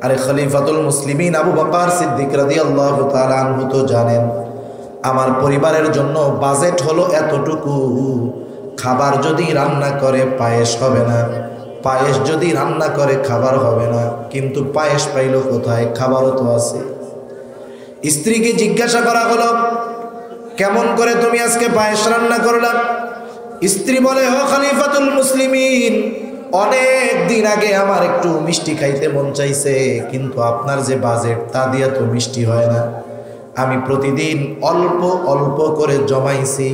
আরে খলিফাতুল মুসলিমিন আবু বকর সিদ্দিক রাদিয়াল্লাহু তাআলা আনহু তো জানেন আমার পরিবারের জন্য বাজেট হলো এতটুকু, খাবার যদি রান্না করে পায়েস হবে না, পায়েস যদি রান্না করে খাবার হবে না। কিন্তু পায়েস পাইল কোথায়? খাবারও তো আছে। স্ত্রীকে জিজ্ঞাসা করা হলো, কেমন করে তুমি আজকে পায়েস রান্না করলাম? স্ত্রী বলে, ও খলিফাতুল মুসলিমিন, অনেক দিন আগে আমার একটু মিষ্টি খাইতে মন চাইছে, কিন্তু আপনার যে বাজেট তা দিয়ে তো মিষ্টি হয় না। আমি প্রতিদিন অল্প অল্প করে জমাইছি,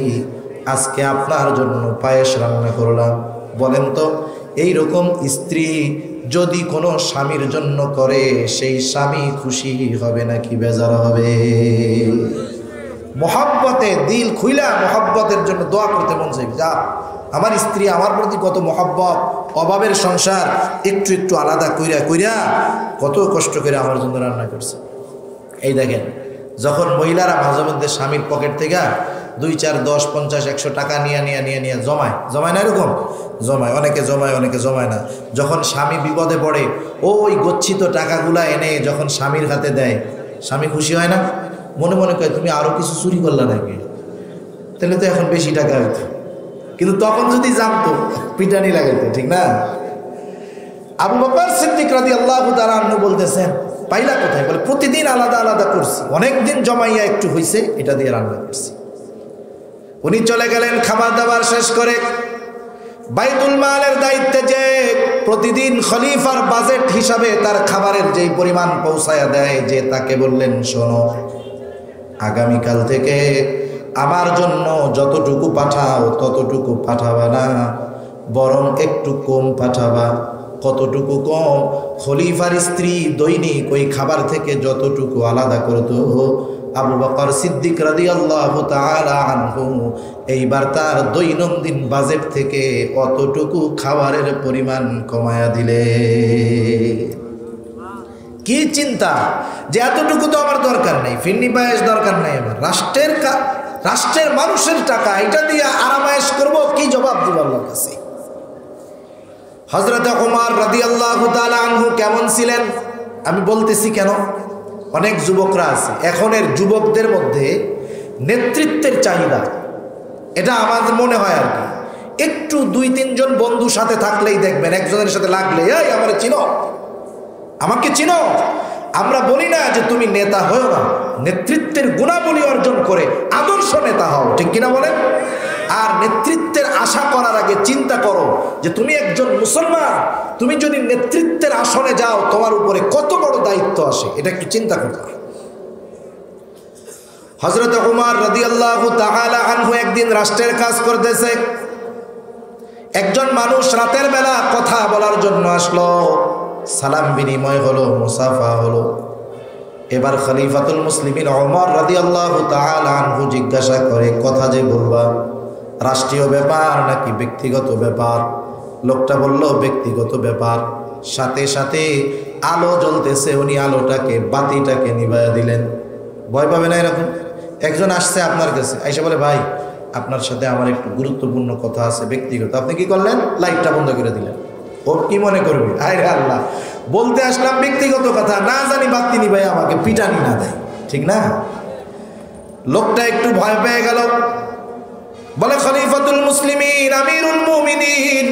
আজকে আপনার জন্য পায়েস রান্না করলাম। বলেন তো, এই রকম স্ত্রী যদি কোনো স্বামীর জন্য করে, সেই স্বামী খুশি হবে নাকি বেজার হবে? মহব্বতে দিল খুইলা মহব্বতের জন্য দোয়া করতে মন চাই, যা আমার স্ত্রী আমার প্রতি কত মহব্বত, অভাবের সংসার একটু একটু আলাদা কইরা কইরা কত কষ্ট করে আমার জন্য রান্না করছে। এই দেখেন, যখন মহিলারা মাঝে মধ্যে স্বামীর পকেট থেকে 2, 4, 10, 50, 100 টাকা নিয়ে জমায় না, এরকম জমায়, অনেকে জমায় অনেকে জমায় না। যখন স্বামী বিপদে পড়ে ওই গচ্ছিত টাকাগুলা এনে যখন স্বামীর হাতে দেয়, স্বামী খুশি হয় না? মনে মনে কয় তুমি আরো কিছু চুরি করলা নাকি, তাহলে তো এখন বেশি টাকা হইতো। কিন্তু তখন যদি জানতো পিটানি লাগাইতো, ঠিক না? আবু বকর সিদ্দিক রাদিয়াল্লাহু তাআলা আনহু বলতেছেন, পাইলা কোথায়? বলে, প্রতিদিন আলাদা আলাদা করছি, অনেকদিন জমাইয়া একটু হইছে, এটা দিয়ে রান্না করছি। উনি চলে গেলেন খাবার দাবার শেষ করে। বাইতুল মালের দায়িত্বে যে প্রতিদিন খলিফার বাজেট হিসাবে তার খাবারের যেই পরিমাণ পৌঁছায়া দেয়, যে তাকে বললেন, শোনো, আগামীকাল থেকে আমার জন্য যতটুকু পাঠাও ততটুকু পাঠাবা না, বরং একটু কম পাঠাবা। কতটুকু কম? খলিফার স্ত্রী দৈনিক ওই খাবার থেকে যতটুকু আলাদা করত, আবু বকর সিদ্দিক রাদিয়াল্লাহু তাআলা আনহু এইবার তার দৈনন্দিন বাজেট থেকে অতটুকু খাবারের পরিমাণ কমায়া দিলে। কি চিন্তা যে এতটুকু তো আমার দরকার নেই, ফিরনি পায়েস দরকার নাই আমার, রাষ্ট্রের মানুষের টাকা, এটা দিয়ে আরামায়েশ করবো, কি জবাব দিব আল্লাহর কাছে? হযরত ওমর রাদিয়াল্লাহু তাআলা আনহু কেমন ছিলেন আমি বলতেছি কেন? অনেক যুবকরা আছে, এখনের যুবকদের মধ্যে নেতৃত্বের চাহিদা, এটা আমার মনে হয় আর কি। একটু 2-3 জন বন্ধু সাথে থাকলেই দেখবেন, একজনের সাথে লাগলে, এই আমারে চিনো, আমাকে চিনো। আমরা বলি না যে তুমি নেতা হও না, নেতৃত্বের গুণাবলী অর্জন করে আদর্শ নেতা হও, ঠিক কিনা বলেন? আর নেতৃত্বের আশা করার আগে চিন্তা করো যে তুমি একজন মুসলমান, তুমি যদি নেতৃত্বের আসনে যাও তোমার উপরে কত বড় দায়িত্ব আসে, এটা একটু চিন্তা করো। হযরত ওমর রাদিয়াল্লাহু তাআলা আনহু একদিন রাষ্ট্রের কাজ করতেছে, একজন মানুষ রাতের বেলা কথা বলার জন্য আসলো, সালাম বিনিময় হলো, মুসাফা হলো। এবার খলিফাতুল মুসলিমিন ওমর রাদিয়াল্লাহু তাআলা আনহু জিজ্ঞাসা করে, কথা যে বলবা রাষ্ট্রীয় ব্যাপার নাকি ব্যক্তিগত ব্যাপার? লোকটা বলল ব্যক্তিগত ব্যাপার। সাথে সাথে আলো জ্বলতেছে, উনি আলোটাকে, বাতিটাকে নিভাইয়া দিলেন। ভয় পাবে না এরকম? একজন আসছে আপনার কাছে, আইসা বলে, ভাই আপনার সাথে আমার একটু গুরুত্বপূর্ণ কথা আছে, ব্যক্তিগত। আপনি কি করলেন? লাইটটা বন্ধ করে দিলেন। ও কি মনে করবে? আরে আল্লাহ, বলতে আসলাম ব্যক্তিগত কথা, না জানি বাতি নিভাই আমাকে পিটানি না দেয়, ঠিক না? লোকটা একটু ভয় পেয়ে গেল, বলে, খলিফাতুল মুসলিমিন, আমিরুল মুমিনিন,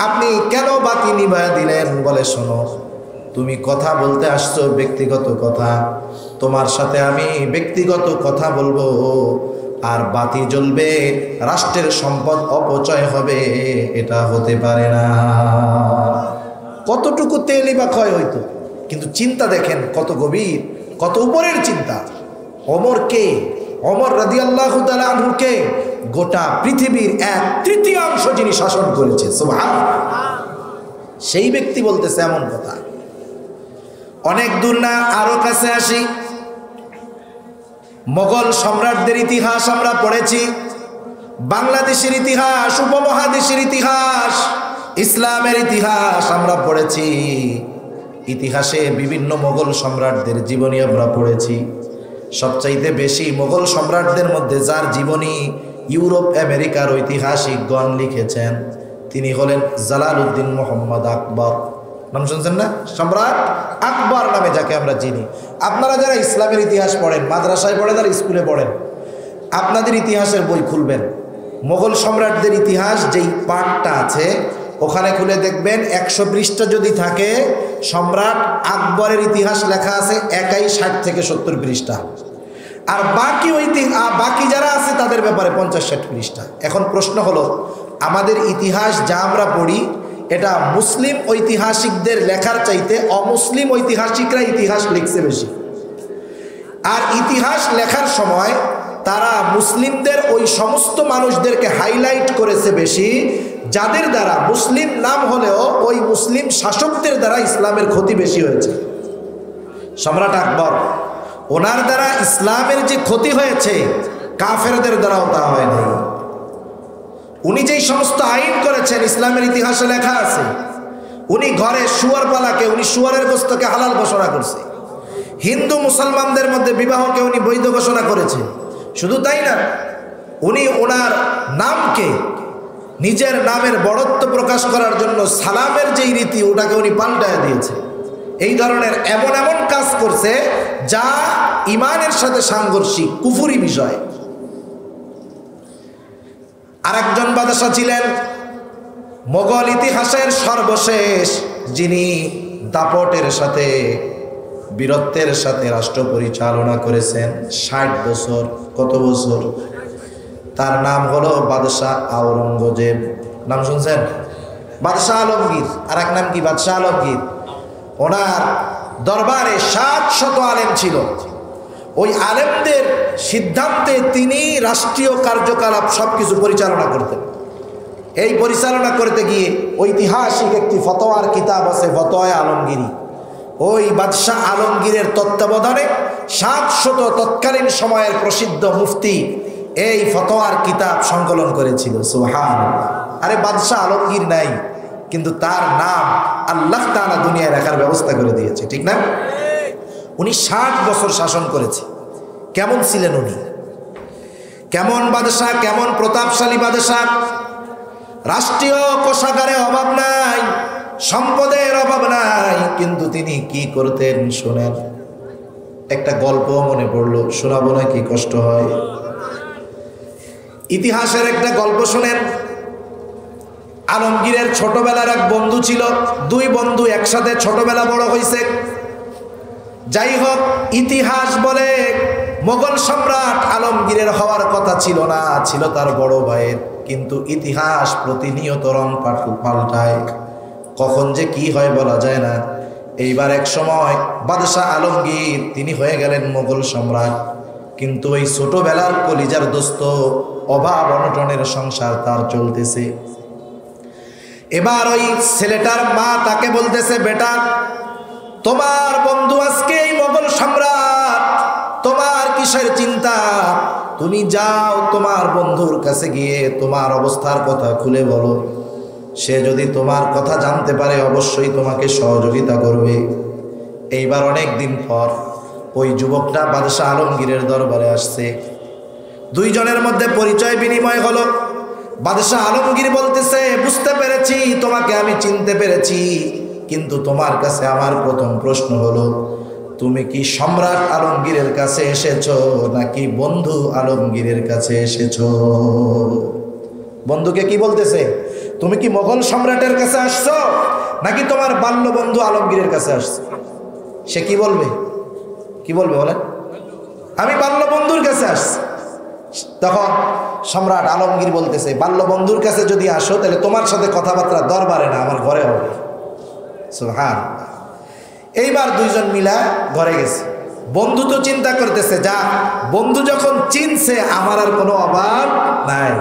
আপনি কেন বাতি নিভাইয়া দিলেন? বলে, শোনো, তুমি কথা বলতে আসছো ব্যক্তিগত কথা, তোমার সাথে আমি ব্যক্তিগত কথা বলবো, আর বাতি জ্বলবে, রাষ্ট্রের সম্পদ অপচয় হবে, এটা হতে পারে না। কতটুকু তেলই বা ক্ষয় হইতো, কিন্তু চিন্তা দেখেন কত গভীর, কত উপরের চিন্তা। ওমর কে? ওমর রাদিয়াল্লাহু তাআলা আনহু কে? গোটা পৃথিবীর 1/3 যিনি শাসন করেছে, সুবহানাল্লাহ। সেই ব্যক্তি বলতেছে এমন কথা। অনেক দূর না, আরো কাছে আসি। মোগল সম্রাটদের ইতিহাস আমরা পড়েছি। বাংলাদেশের ইতিহাস, উপমহাদেশের ইতিহাস, ইসলামের ইতিহাস আমরা পড়েছি। ইতিহাসে বিভিন্ন মোগল সম্রাটদের জীবনী আমরা পড়েছি। সবচাইতে বেশি মোগল সম্রাটদের মধ্যে যার জীবনী ইউরোপ আমেরিকার ঐতিহাসিকগণ লিখেছেন তিনি হলেন জালালউদ্দিন মোহাম্মদ আকবর। নাম শুনছেন না? সম্রাট আকবর নামে যাকে আমরা চিনি। আপনারা যারা ইসলামের ইতিহাস পড়েন, মাদ্রাসায় পড়েন আর স্কুলে পড়েন, আপনাদের ইতিহাসের বই খুলবেন, মোগল সম্রাটদের ইতিহাস যেই পাঠটা আছে ওখানে খুলে দেখবেন 100 পৃষ্ঠা যদি থাকে, সম্রাট আকবরের ইতিহাস লেখা আছে একাই 60 থেকে 70 পৃষ্ঠা, আর বাকি যারা আছে তাদের ব্যাপারে 50-60 পৃষ্ঠা। এখন প্রশ্ন হলো, আমাদের ইতিহাস যা আমরা পড়ি এটা মুসলিম ঐতিহাসিকদের লেখার চাইতে অমুসলিম ঐতিহাসিকরা ইতিহাস লিখছে বেশি। আর ইতিহাস লেখার সময় তারা মুসলিমদের ওই সমস্ত মানুষদেরকে হাইলাইট করেছে বেশি যাদের দ্বারা মুসলিম নাম হলেও ওই মুসলিম শাসকদের দ্বারা ইসলামের ক্ষতি বেশি হয়েছে। সম্রাট আকবর, ওনার দ্বারা ইসলামের যে ক্ষতি হয়েছে কাফেরদের দ্বারাও তা হয় নাই। উনি যেই সমস্ত আইন করেছেন ইসলামের ইতিহাসে লেখা আছে। উনি ঘরে শুয়ার পালাকে, উনি শুয়ারের গোস্তকে হালাল ঘোষণা করছে। হিন্দু মুসলমানদের মধ্যে বিবাহকে উনি বৈধ ঘোষণা করেছে। শুধু তাই না, উনি ওনার নামকে, নিজের নামের বড়ত্ব প্রকাশ করার জন্য সালামের যেই রীতি ওটাকে উনি পাল্টায় দিয়েছে। এই ধরনের এমন এমন কাজ করছে যা ইমানের সাথে সাংঘর্ষিক, কুফরি বিষয়। আরেকজন বাদশা ছিলেন মোগল ইতিহাসের সর্বশেষ, যিনি দাপটের সাথে, বীরত্বের সাথে রাষ্ট্র পরিচালনা করেছেন 60 বছর। কত বছর? তার নাম হলো বাদশাহ আওরঙ্গজেব। নাম শুনছেন? বাদশাহ আলমগীর। আর এক নাম কি? বাদশাহ আলমগীর। ওনার দরবারে 700 আলেম ছিল। ওই আলেমদের সিদ্ধান্তে তিনি রাষ্ট্রীয় কার্যকলাপ সবকিছু পরিচালনা করতেন। এই পরিচালনা করতে গিয়ে ঐতিহাসিক একটি ফতোয়ার কিতাব আছে, ফতোয়া আলমগীরি। ওই বাদশাহ আলমগীরের তত্ত্বাবধানে 700 তৎকালীন সময়ের প্রসিদ্ধ মুফতি এই ফতোয়ার কিতাব সংকলন করেছিল। সুবহানাল্লাহ। আরে বাদশাহ আলমগীর নাই, কিন্তু তার নাম আল্লাহ তাআলা দুনিয়ায় রাখার ব্যবস্থা করে দিয়েছে, ঠিক না? উনি 60 বছর শাসন করেছে। কেমন ছিলেন উনি? কেমন বাদশাহ, কেমন প্রতাপশালী বাদশাহ! রাষ্ট্রীয় কোষাগারে অভাব নাই, সম্পদের অভাব নাই, কিন্তু তিনি কি করতেন শোনেন। একটা গল্প মনে পড়লো, শোনাবো না? কি কষ্ট হয়। ইতিহাসের একটা গল্প শোনেন। আলমগীরের ছোটবেলার এক বন্ধু ছিল। 2 বন্ধু একসাথে ছোটবেলা বড় হয়েছে। যাই হোক, ইতিহাস বলে মোগল সম্রাট আলমগীরের হওয়ার কথা ছিল না, ছিল তার বড় ভাইয়ের। কিন্তু ইতিহাস প্রতিনিয়ত রং পাল্টায়, কখন যে কি হয় বলা যায় না। এইবার এক সময় বাদশাহ আলমগীর তিনি হয়ে গেলেন মোগল সম্রাট, কিন্তু ওই ছোটবেলার কলিজার দোস্ত অভাব অনটনের সংসার তার চলতেছে। এবার ওই ছেলেটার মা তাকে বলতেছে, বেটা, তোমার বন্ধু আজকে এই মোগল সম্রাট, তোমার কিসের চিন্তা? তুমি যাও তোমার বন্ধুর কাছে গিয়ে তোমার অবস্থার কথা খুলে বলো। সে যদি তোমার কথা জানতে পারে অবশ্যই তোমাকে সহযোগিতা করবে। এইবার অনেক দিন পর ওই যুবকটা বাদশাহ আলমগীরের দরবারে আসছে। 2 জনের মধ্যে পরিচয় বিনিময় হলো। বাদশাহ আলমগীর বলতেছে, বুঝতে পেরেছি, তোমাকে আমি চিনতে পেরেছি, কিন্তু তোমার কাছে আমার প্রথম প্রশ্ন হলো, তুমি কি সম্রাট আলমগীরের কাছে এসেছো নাকি বন্ধু আলমগীরের কাছে এসেছো? বন্ধুকে কি বলতেছে? তুমি কি মোগল সম্রাটের কাছে আসছো নাকি তোমার বাল্য বন্ধু আলমগীরের কাছে আসছো? সে কি বলবে? কি বলবে বলেন? আমি বাল্য বন্ধুর কাছে আসছি। তখন সম্রাট আলমগীর বলতেছে, বাল্য বন্ধুর কাছে যদি আসো তাহলে তোমার সাথে কথাবার্তা দরবারে না, আমার ঘরে হবে। সুবহানাল্লাহ। এইবার 2 জন মিলা ঘরে গেছে। বন্ধু তো চিন্তা করতেছে, যা বন্ধু যখন চিনছে আমার আর কোনো অভাব নাই।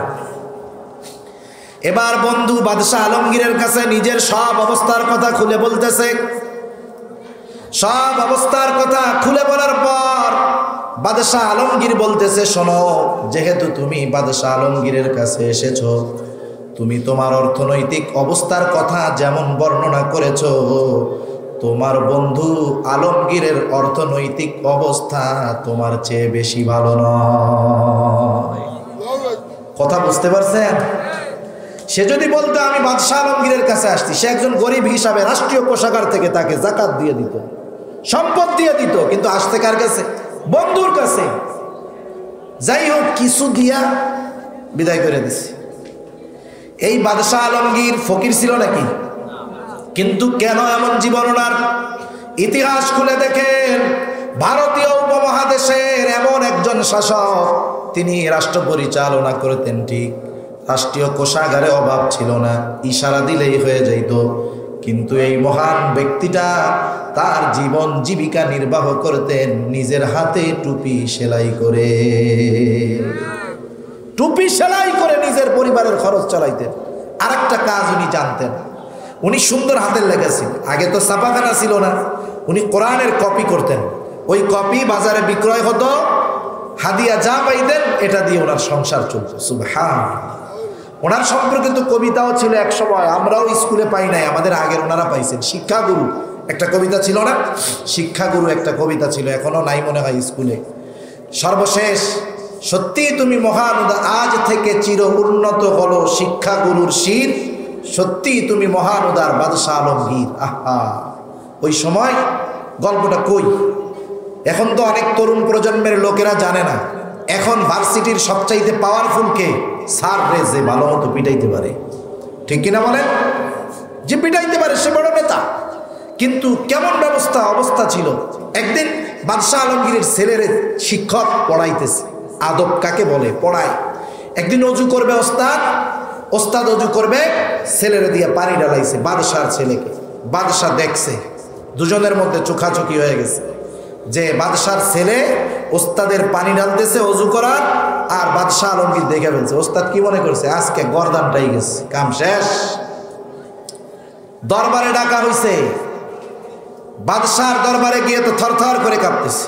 এবার বন্ধু বাদশাহ আলমগীরের কাছে নিজের সব অবস্থার কথা খুলে বলতেছে। সব অবস্থার কথা খুলে বলার পর বাদশাহ আলমগীর বলতেছে, শোনো, যেহেতু তুমি বাদশাহ আলমগীরের কাছে এসেছো, তুমি তোমার অর্থনৈতিক অবস্থার কথা যেমন বর্ণনা করেছো, তোমার বন্ধু আলমগীরের অর্থনৈতিক অবস্থা তোমার চেয়ে বেশি ভালো নয়। কথা বুঝতে পারছেন? সে যদি বলতো আমি বাদশাহ আলমগীরের কাছে আসছি, সে একজন গরিব হিসাবে রাষ্ট্রীয় কোষাগার থেকে তাকে যাকাত দিয়ে দিত, সম্পদ দিয়ে দিত, কিন্তু আসতে কার কাছে? বন্ধুর কাছে। যাই হোক, কিছু দিয়া বিদায় করে দিছে। এই বাদশাহ আলমগীর ফকির ছিল নাকি? কিন্তু কেন এমন জীবন ওনার? ইতিহাস খুলে দেখেন, ভারতীয় উপমহাদেশের এমন একজন শাসক, তিনি রাষ্ট্র পরিচালনা করতেন ঠিক, রাষ্ট্রীয় কোষাগারে অভাব ছিল না, ইশারা দিলেই হয়ে যাইত। কিন্তু এই মহান ব্যক্তিটা তার জীবন জীবিকা নির্বাহ করতেন নিজের হাতে টুপি সেলাই করে। টুপি সেলাই করে নিজের পরিবারের খরচ চালাইতেন। আর একটা কাজ উনি জানতেন, উনি সুন্দর হাতের লেখা ছিল। আগে তো ছাপাখানা ছিল না, উনি কোরআনের কপি করতেন। ওই কপি বাজারে বিক্রয় হতো, হাদিয়া যা পাইতেন এটা দিয়ে ওনার সংসার চলত। সুবহানাল্লাহ। ওনার সম্পর্কিত কবিতাও ছিল এক সময়, আমরাও স্কুলে পাই নাই, আমাদের আগের ওনারা পাইছেন। শিক্ষাগুরু একটা কবিতা ছিল না? শিক্ষাগুরু একটা কবিতা ছিল, এখনো নাই মনে হয় স্কুলে। সর্বশেষ, সত্যি তুমি মহান, আজ থেকে চির উন্নত হলো শিক্ষাগুরুর শির, সত্যি তুমি মহান উদার বাদশাহ আলমগীর। আহা, ওই সময় গল্পটা কই? এখন তো অনেক তরুণ প্রজন্মের লোকেরা জানে না। এখন ভার্সিটির সবচাইতে পাওয়ারফুল কে? স্যার রে, যে ভালো মতো পিটাইতে পারে। ঠিক কিনা বলেন? যে পিটাইতে পারে সে বড় নেতা। কিন্তু কেমন অবস্থা ছিল? একদিন বাদশাহ আলমগীরের ছেলের শিক্ষক পড়াইতেছে। আদব কাকে বলে? পড়ায়। একদিন অজু করবে ওস্তাদ অজু করবে, ছেলেরে দিয়ে পানি ঢালাইছে বাদশার ছেলেকে। বাদশাহ দেখছে, দুজনের মধ্যে চোখাচোখি হয়ে গেছে, যে বাদশার ছেলে ওস্তাদের পানি ঢালতেছে অজু করার, আর বাদশাহ আলমগীর দেখে ফেলছে। ওস্তাদ কি মনে করছে? আজকে গর্দানটাই গেছে, কাম শেষ। দরবারে ডাকা হইছে। বাদশার দরবারে গিয়ে তো থরথর করে কাঁপতেছে।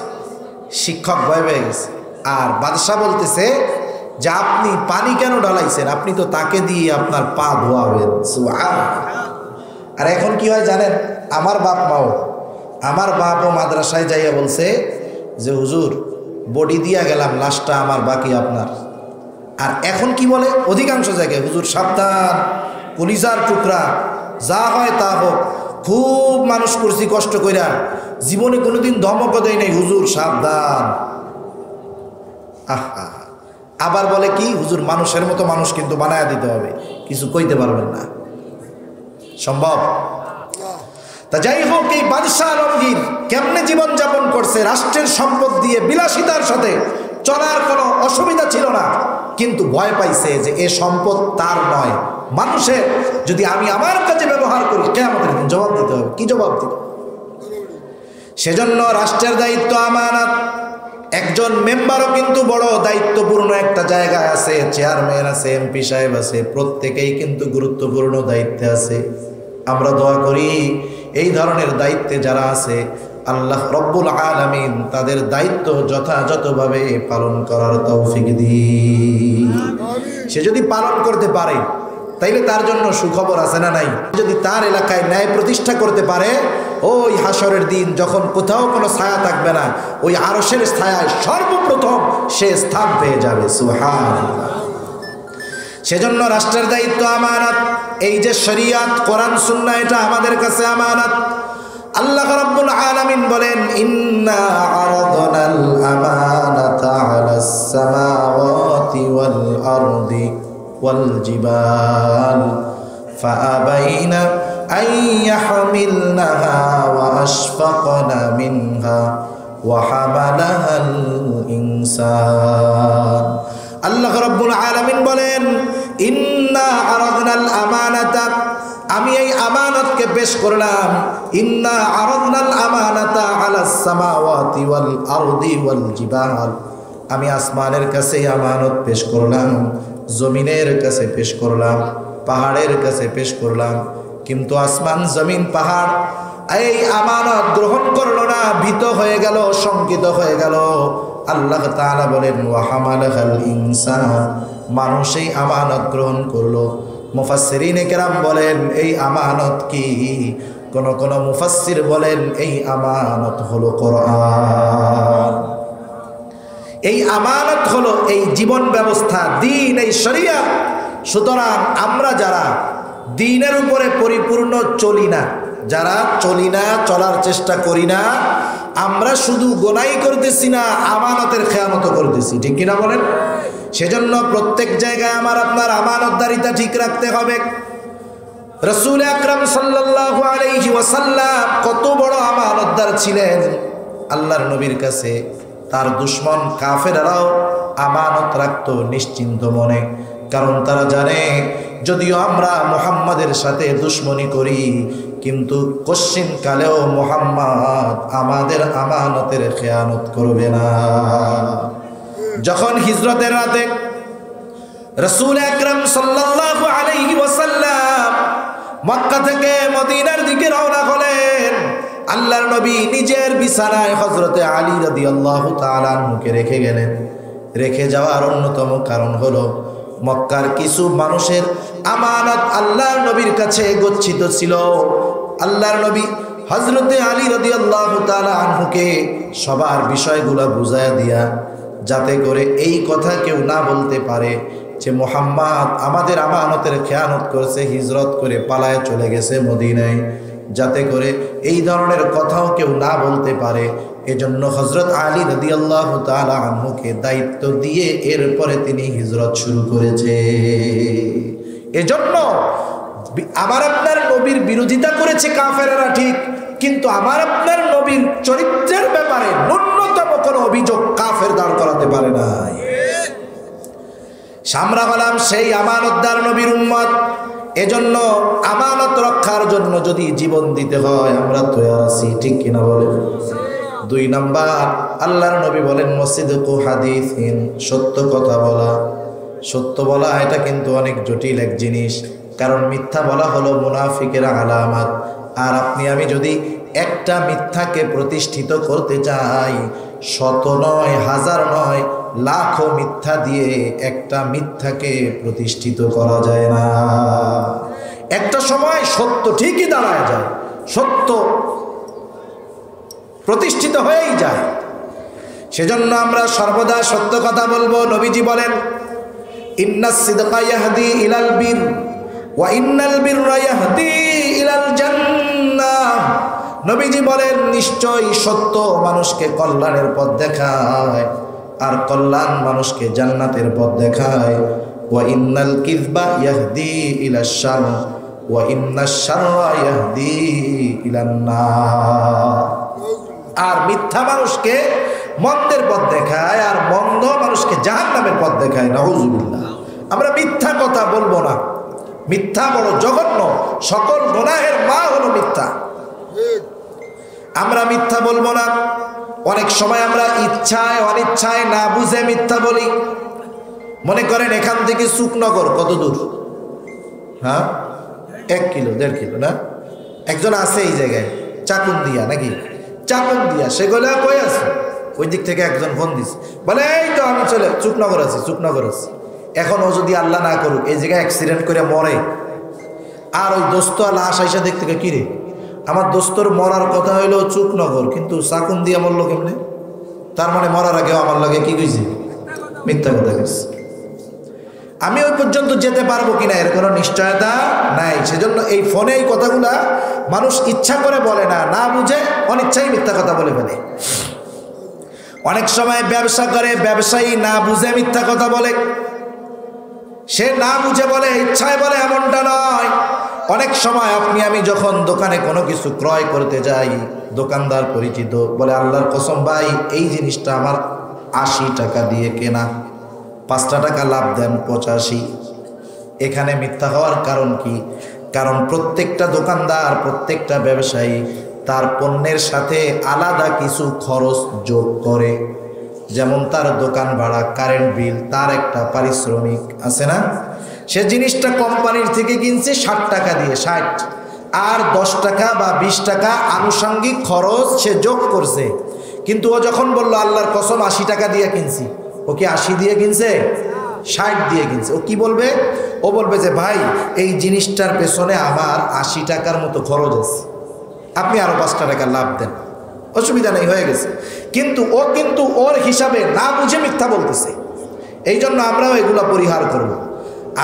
শিক্ষক ভয় পেয়ে গেছে। আর বাদশাহ বলতেছে যে আপনি পানি কেন ঢালাইছেন? আপনি তো তাকে দিয়ে আপনার পা ধোয়াবেন। আর এখন কি হয় জানেন? আমার বাপও মাদ্রাসায় যাইয়া বলছে যে হুজুর, বডি দিয়া গেলাম, লাশটা আমার, বাকি আপনার। আর এখন কি বলে অধিকাংশ জায়গায়? হুজুর সাবধান, কলিজার টুকরা, যা হয় তা হোক, খুব মানুষ করছি কষ্ট কইরা, জীবনে কোনোদিন ধমকও দেয় নাই, হুজুর সাবধান। আহা, আবার বলে কি? হুজুর মানুষের মতো মানুষ কিন্তু বানায়া দিতে হবে, কিছু কইতে পারবেন না। সম্ভব? তা যাই হোক, এই বাদশাহ আলমগীর কেমনে জীবন যাপন করছে? রাষ্ট্রের সম্পদ দিয়ে বিলাসিতার সাথে চলার কোনো অসুবিধা ছিল না, কিন্তু ভয় পাইছে যে এ সম্পদ তার নয়, মানুষের। যদি আমি আমার কাছে ব্যবহার করি, কিয়ামতের দিন জবাব দিতে হবে। কি জবাব দিতে? সেজন্য রাষ্ট্রের দায়িত্ব আমানত। একজন মেম্বারও কিন্তু বড় দায়িত্বপূর্ণ একটা জায়গায় আছে, চেয়ারম্যান আছে, এমপি সাহেব আছে, প্রত্যেকেই কিন্তু গুরুত্বপূর্ণ দায়িত্বে আছে। আমরা দোয়া করি এই ধরনের দায়িত্বে যারা আছে, আল্লাহ রব্বুল আলামিন তাদের দায়িত্ব যথাযথভাবে পালন করার তৌফিক দিন। সে যদি পালন করতে পারে তাইলে তার জন্য সুখবর আছে না নাই? যদি তার এলাকায় ন্যায় প্রতিষ্ঠা করতে পারে, ওই হাসরের দিন যখন কোথাও কোনো ছায়া থাকবে না, ওই আরশের ছায়ায় সর্বপ্রথম সে স্থান পেয়ে যাবে। সুবহানাল্লাহ। সেজন্য রাষ্ট্রের দায়িত্ব আমানত। এই যে শরিয়াত, কোরআন, সুন্নাহ, এটা আমাদের কাছে আমানত। আল্লাহ রাব্বুল আলামিন বলেন, ইন্না আরাদনাল আমানাতা আলাস সামাওয়াতি ওয়াল আরদি ওয়াল জিবাল ফাআবাইনা আন ইয়াহমিলনাহা ওয়া আশফাকনা মিনহা ওয়া হামালাহাল ইনসান। আল্লাহ রাব্বুল আলামিন বলেন, ইন্না আরাদনাল আমানাতা, আমি এই আমানতকে পেশ করলাম। ইন্না আরাদনাল আমানাতা আলাস সামাওয়াতি ওয়াল আরদি ওয়াল জিবাল, আমি আসমানের কাছে আমানত পেশ করলাম, জমিনের কাছে পেশ করলাম, পাহাড়ের কাছে পেশ করলাম। কিন্তু আসমান, জমিন, পাহাড় এই আমানত গ্রহণ করলো না, ভীত হয়ে গেল, শঙ্কিত হয়ে গেল। আল্লাহ তাআলা বলেন ওয়া হামালাল ইনসান, মানুষ এই আমানত গ্রহণ করলো। মুফাসসিরিনে কেরাম বলেন এই আমানত কি? কোন মুফাসসির বলেন এই আমানত হলো কোরআন। এই আমানত হলো এই জীবন ব্যবস্থা, দ্বীন, এই শরিয়াত। সুতরাং আমরা যারা দ্বীনের উপরে পরিপূর্ণ চলি না, যারা চলি না, চলার চেষ্টা করি না, আমরা শুধু গোনাই করতেছি না, আমানতের খেয়ানত করতেছি। ঠিক কিনা বলেন? সেজন্য প্রত্যেক জায়গায় আমার আপনার আমানতদারিতা ঠিক রাখতে হবে। রাসূল আকরাম সাল্লাল্লাহু আলাইহি ওয়াসাল্লাম কত বড় আমানতদার ছিলেন। আল্লাহর নবীর কাছে তার দুশমন কাফেররাও আমানত রাখত নিশ্চিন্ত মনে, কারণ তারা জানে যদিও আমরা মুহাম্মাদের সাথে দুশমনি করি, কিন্তু কশ্চিন কালেও মুহাম্মদ আমাদের আমানতের খেয়ানত করবে না। যখন হিজরতের রাতে রাসূল আকরাম সাল্লাল্লাহু আলাইহি ওয়াসাল্লাম মক্কা থেকে মদিনার দিকে রওনা হলেন, আল্লাহর নবী নিজের বিছানায় হযরতে আলী রাদিয়াল্লাহু তাআলা আনহুকে রেখে গেলেন। রেখে যাওয়ার অন্যতম কারণ হলো মক্কার কিছু মানুষের আমানত আল্লাহর নবীর কাছে গচ্ছিত ছিল। আল্লাহর নবী হযরতে আলী রাদিয়াল্লাহু তাআলা আনহুকে সবার বিষয়গুলো বুঝায়া দিয়া, যাতে করে এই কথা কেউ না বলতে পারে যে মুহাম্মদ আমাদের আমানতের খেয়ানত করেছে, হিজরত করে পালায় চলে গেছে মদিনায়, যাতে করে এই ধরনের কথাও কেউ না বলতে পারে। এজন্য হযরত আলী রাদিয়াল্লাহু তাআলা আনহুকে দায়িত্ব দিয়ে এরপরে তিনি হিজরত শুরু করেছে। এজন্য আমার আপনার নবীর বিরোধিতা করেছে কাফেররা ঠিক, কিন্তু আমার আপনার নবীর চরিত্রের ব্যাপারে ন্যূনতম কোনো অভিযোগ কাফের দাঁড় করাতে পারে নাই। আমরা হলাম সেই আমানতদার নবীর উম্মত। এজন্য আমানত রক্ষার জন্য যদি জীবন দিতে হয় আমরা তৈরি আছি। ঠিক কিনা বলেন? 2 নাম্বার, আল্লাহর নবী বলেন মসিদকু হাদিসিন, সত্য কথা বলা। সত্য বলা এটা কিন্তু অনেক জটিল এক জিনিস, কারণ মিথ্যা বলা হলো মুনাফিকের আলামত। আর আপনি আমি যদি একটা মিথ্যাকে প্রতিষ্ঠিত করতে চাই, শত নয়, হাজার নয়, লাখো মিথ্যা দিয়ে একটা মিথ্যাকে প্রতিষ্ঠিত করা যায় না। একটা সময় সত্য ঠিকই দাঁড়ায় যায়, সত্য প্রতিষ্ঠিত হয়েই যায়। সেজন্য আমরা সর্বদা সত্য কথা বলবো। নবীজি বলেন ইন্নাস সিদকা ইয়াহদি ইলাল বির ওয়া ইন্নাল বিররা ইয়াহদি ইলাল জান্নাহ। নবীজি বলেন নিশ্চয়ই সত্য মানুষকে কল্যাণের পথ দেখায়, আর কল্যাণ মানুষকে জান্নাতের পথ দেখায়। ওয়া ইন্নাল কিযবা ইয়াহদি ইলাশ শার ওয়া ইন্নাশ শাররা ইয়াহদি ইলান নার। আর মিথ্যা মানুষকে মন্দের পথ দেখায়, আর মন্দ মানুষকে জাহান্নামের পথ দেখায়। নাউযুবিল্লাহ। আমরা মিথ্যা কথা বলবো না। মিথ্যা বড় জঘন্য, সকল গুনাহের মা হলো মিথ্যা। আমরা মিথ্যা বলবো না। অনেক সময় আমরা ইচ্ছায় অনিচ্ছায় না বুঝে মিথ্যা বলি। মনে করেন এখান থেকে সুকনগর কত দূর? হ্যাঁ, 1 কিলো 1.5 কিলো না? একজন আছে এই জায়গায়, চাকুন্দিয়া নাকি? চাকুন্দিয়া। সেগুলো কই আছে? ওই দিক থেকে একজন ফোন দিছে, বলে এই তো আমি চলে সুকনগর আছি, সুকনগর আছি। এখন ও যদি আল্লাহ না করুক এই জায়গায় অ্যাক্সিডেন্ট করে মরে, আর ওই দোস্ত লাশ আইসা দেখতে কি রে আমার দোস্তর মরার কথা হইলো চুকনগর, কিন্তু চাকুন্দিয়া মরলো কেমনে? তার মানে মরার আগেও আমার লাগে কি কইছে? মিথ্যা কথা কইছে। আমি ওই পর্যন্ত যেতে পারবো কিনা এর কোনো নিশ্চয়তা নাই। সেজন্য এই ফোনে এই কথাগুলা মানুষ ইচ্ছা করে বলে না, না বুঝে অনিচ্ছাই মিথ্যা কথা বলে ফেলে। অনেক সময় ব্যবসা করে ব্যবসায়ী না বুঝে মিথ্যা কথা বলে। সে না বুঝে বলে, ইচ্ছায় বলে, এমনটা নয়। অনেক সময় আপনি আমি যখন দোকানে কোনো কিছু ক্রয় করতে যাই, দোকানদার পরিচিত বলে আল্লাহর কসম ভাই এই জিনিসটা আমার 80 টাকা দিয়ে কেনা, 5টা টাকা লাভ দেন 85। এখানে মিথ্যা হওয়ার কারণ কি? কারণ প্রত্যেকটা দোকানদার, প্রত্যেকটা ব্যবসায়ী তার পণ্যের সাথে আলাদা কিছু খরচ যোগ করে। যেমন তার দোকান ভাড়া, কারেন্ট বিল, তার একটা পারিশ্রমিক আছে না? সে জিনিসটা কোম্পানির থেকে কিনছে 60 টাকা দিয়ে, 60, আর 10 টাকা বা 20 টাকা আনুষঙ্গিক খরচ সে যোগ করছে। কিন্তু ও যখন বলল আল্লাহর কসম 80 টাকা দিয়ে কিনছি, ও কি 80 দিয়ে কিনছে? 60 দিয়ে কিনছে। ও কি বলবে? ও বলবে যে ভাই এই জিনিসটার পেছনে আমার 80 টাকার মতো খরচ আছে, আপনি আরো 5 টাকা লাভ দেন, অসুবিধা নেই, হয়ে গেছে। কিন্তু ওর হিসাবে না বুঝে মিথ্যা বলতেছে। এই জন্য আমরাও এগুলো পরিহার করব।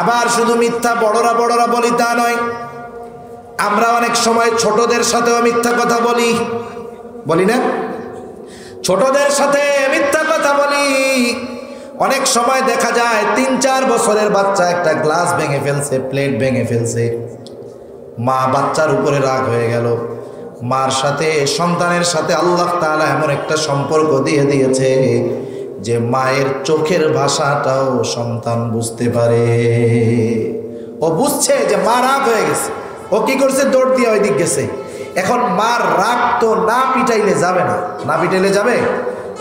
আবার শুধু মিথ্যা বড়রা বলি তা নয়, আমরা অনেক সময় ছোটদের সাথেও মিথ্যা কথা বলি না? ছোটদের সাথে মিথ্যা কথা বলি। অনেক সময় দেখা যায় 3-4 বছরের বাচ্চা একটা গ্লাস ভেঙে ফেলছে, প্লেট ভেঙে ফেলছে, মা বাচ্চার উপরে রাগ হয়ে গেল। মার সাথে সন্তানের সাথে আল্লাহ তাআলা এমন একটা সম্পর্ক দিয়ে দিয়েছে যে মায়ের চোখের ভাষাটাও সন্তান বুঝতে পারে। ও বুঝছে যে মা রাগ হয়ে গেছে, ও কি করছে? দৌড় দিয়ে ওই দিক গেছে। এখন মার রাগ তো না পিটাইলে যাবে না, না পিটাইলে যাবে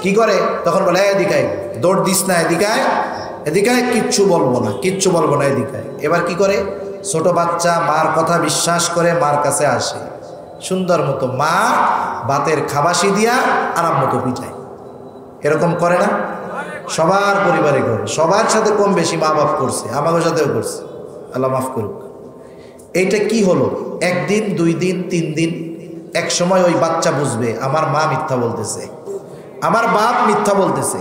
কি করে? তখন বলে এদিকে দৌড় দিস না, এদিকে কিচ্ছু বলবো না এদিকে। এবার কি করে? ছোট বাচ্চা মার কথা বিশ্বাস করে মার কাছে আসে, সুন্দর মতো মা ভাতের খাবাসি দিয়া আরাম মতো পিটায়। এরকম করে না? সবার পরিবারে করে, সবার সাথে কম বেশি মা বাপ করছে, আমাদের সাথেও করছে, আল্লাহ মাফ করুক। এইটা কি হলো? 1 দিন 2 দিন 3 দিন, এক সময় ওই বাচ্চা বুঝবে আমার মা মিথ্যা বলতেছে, আমার বাপ মিথ্যা বলতেছে।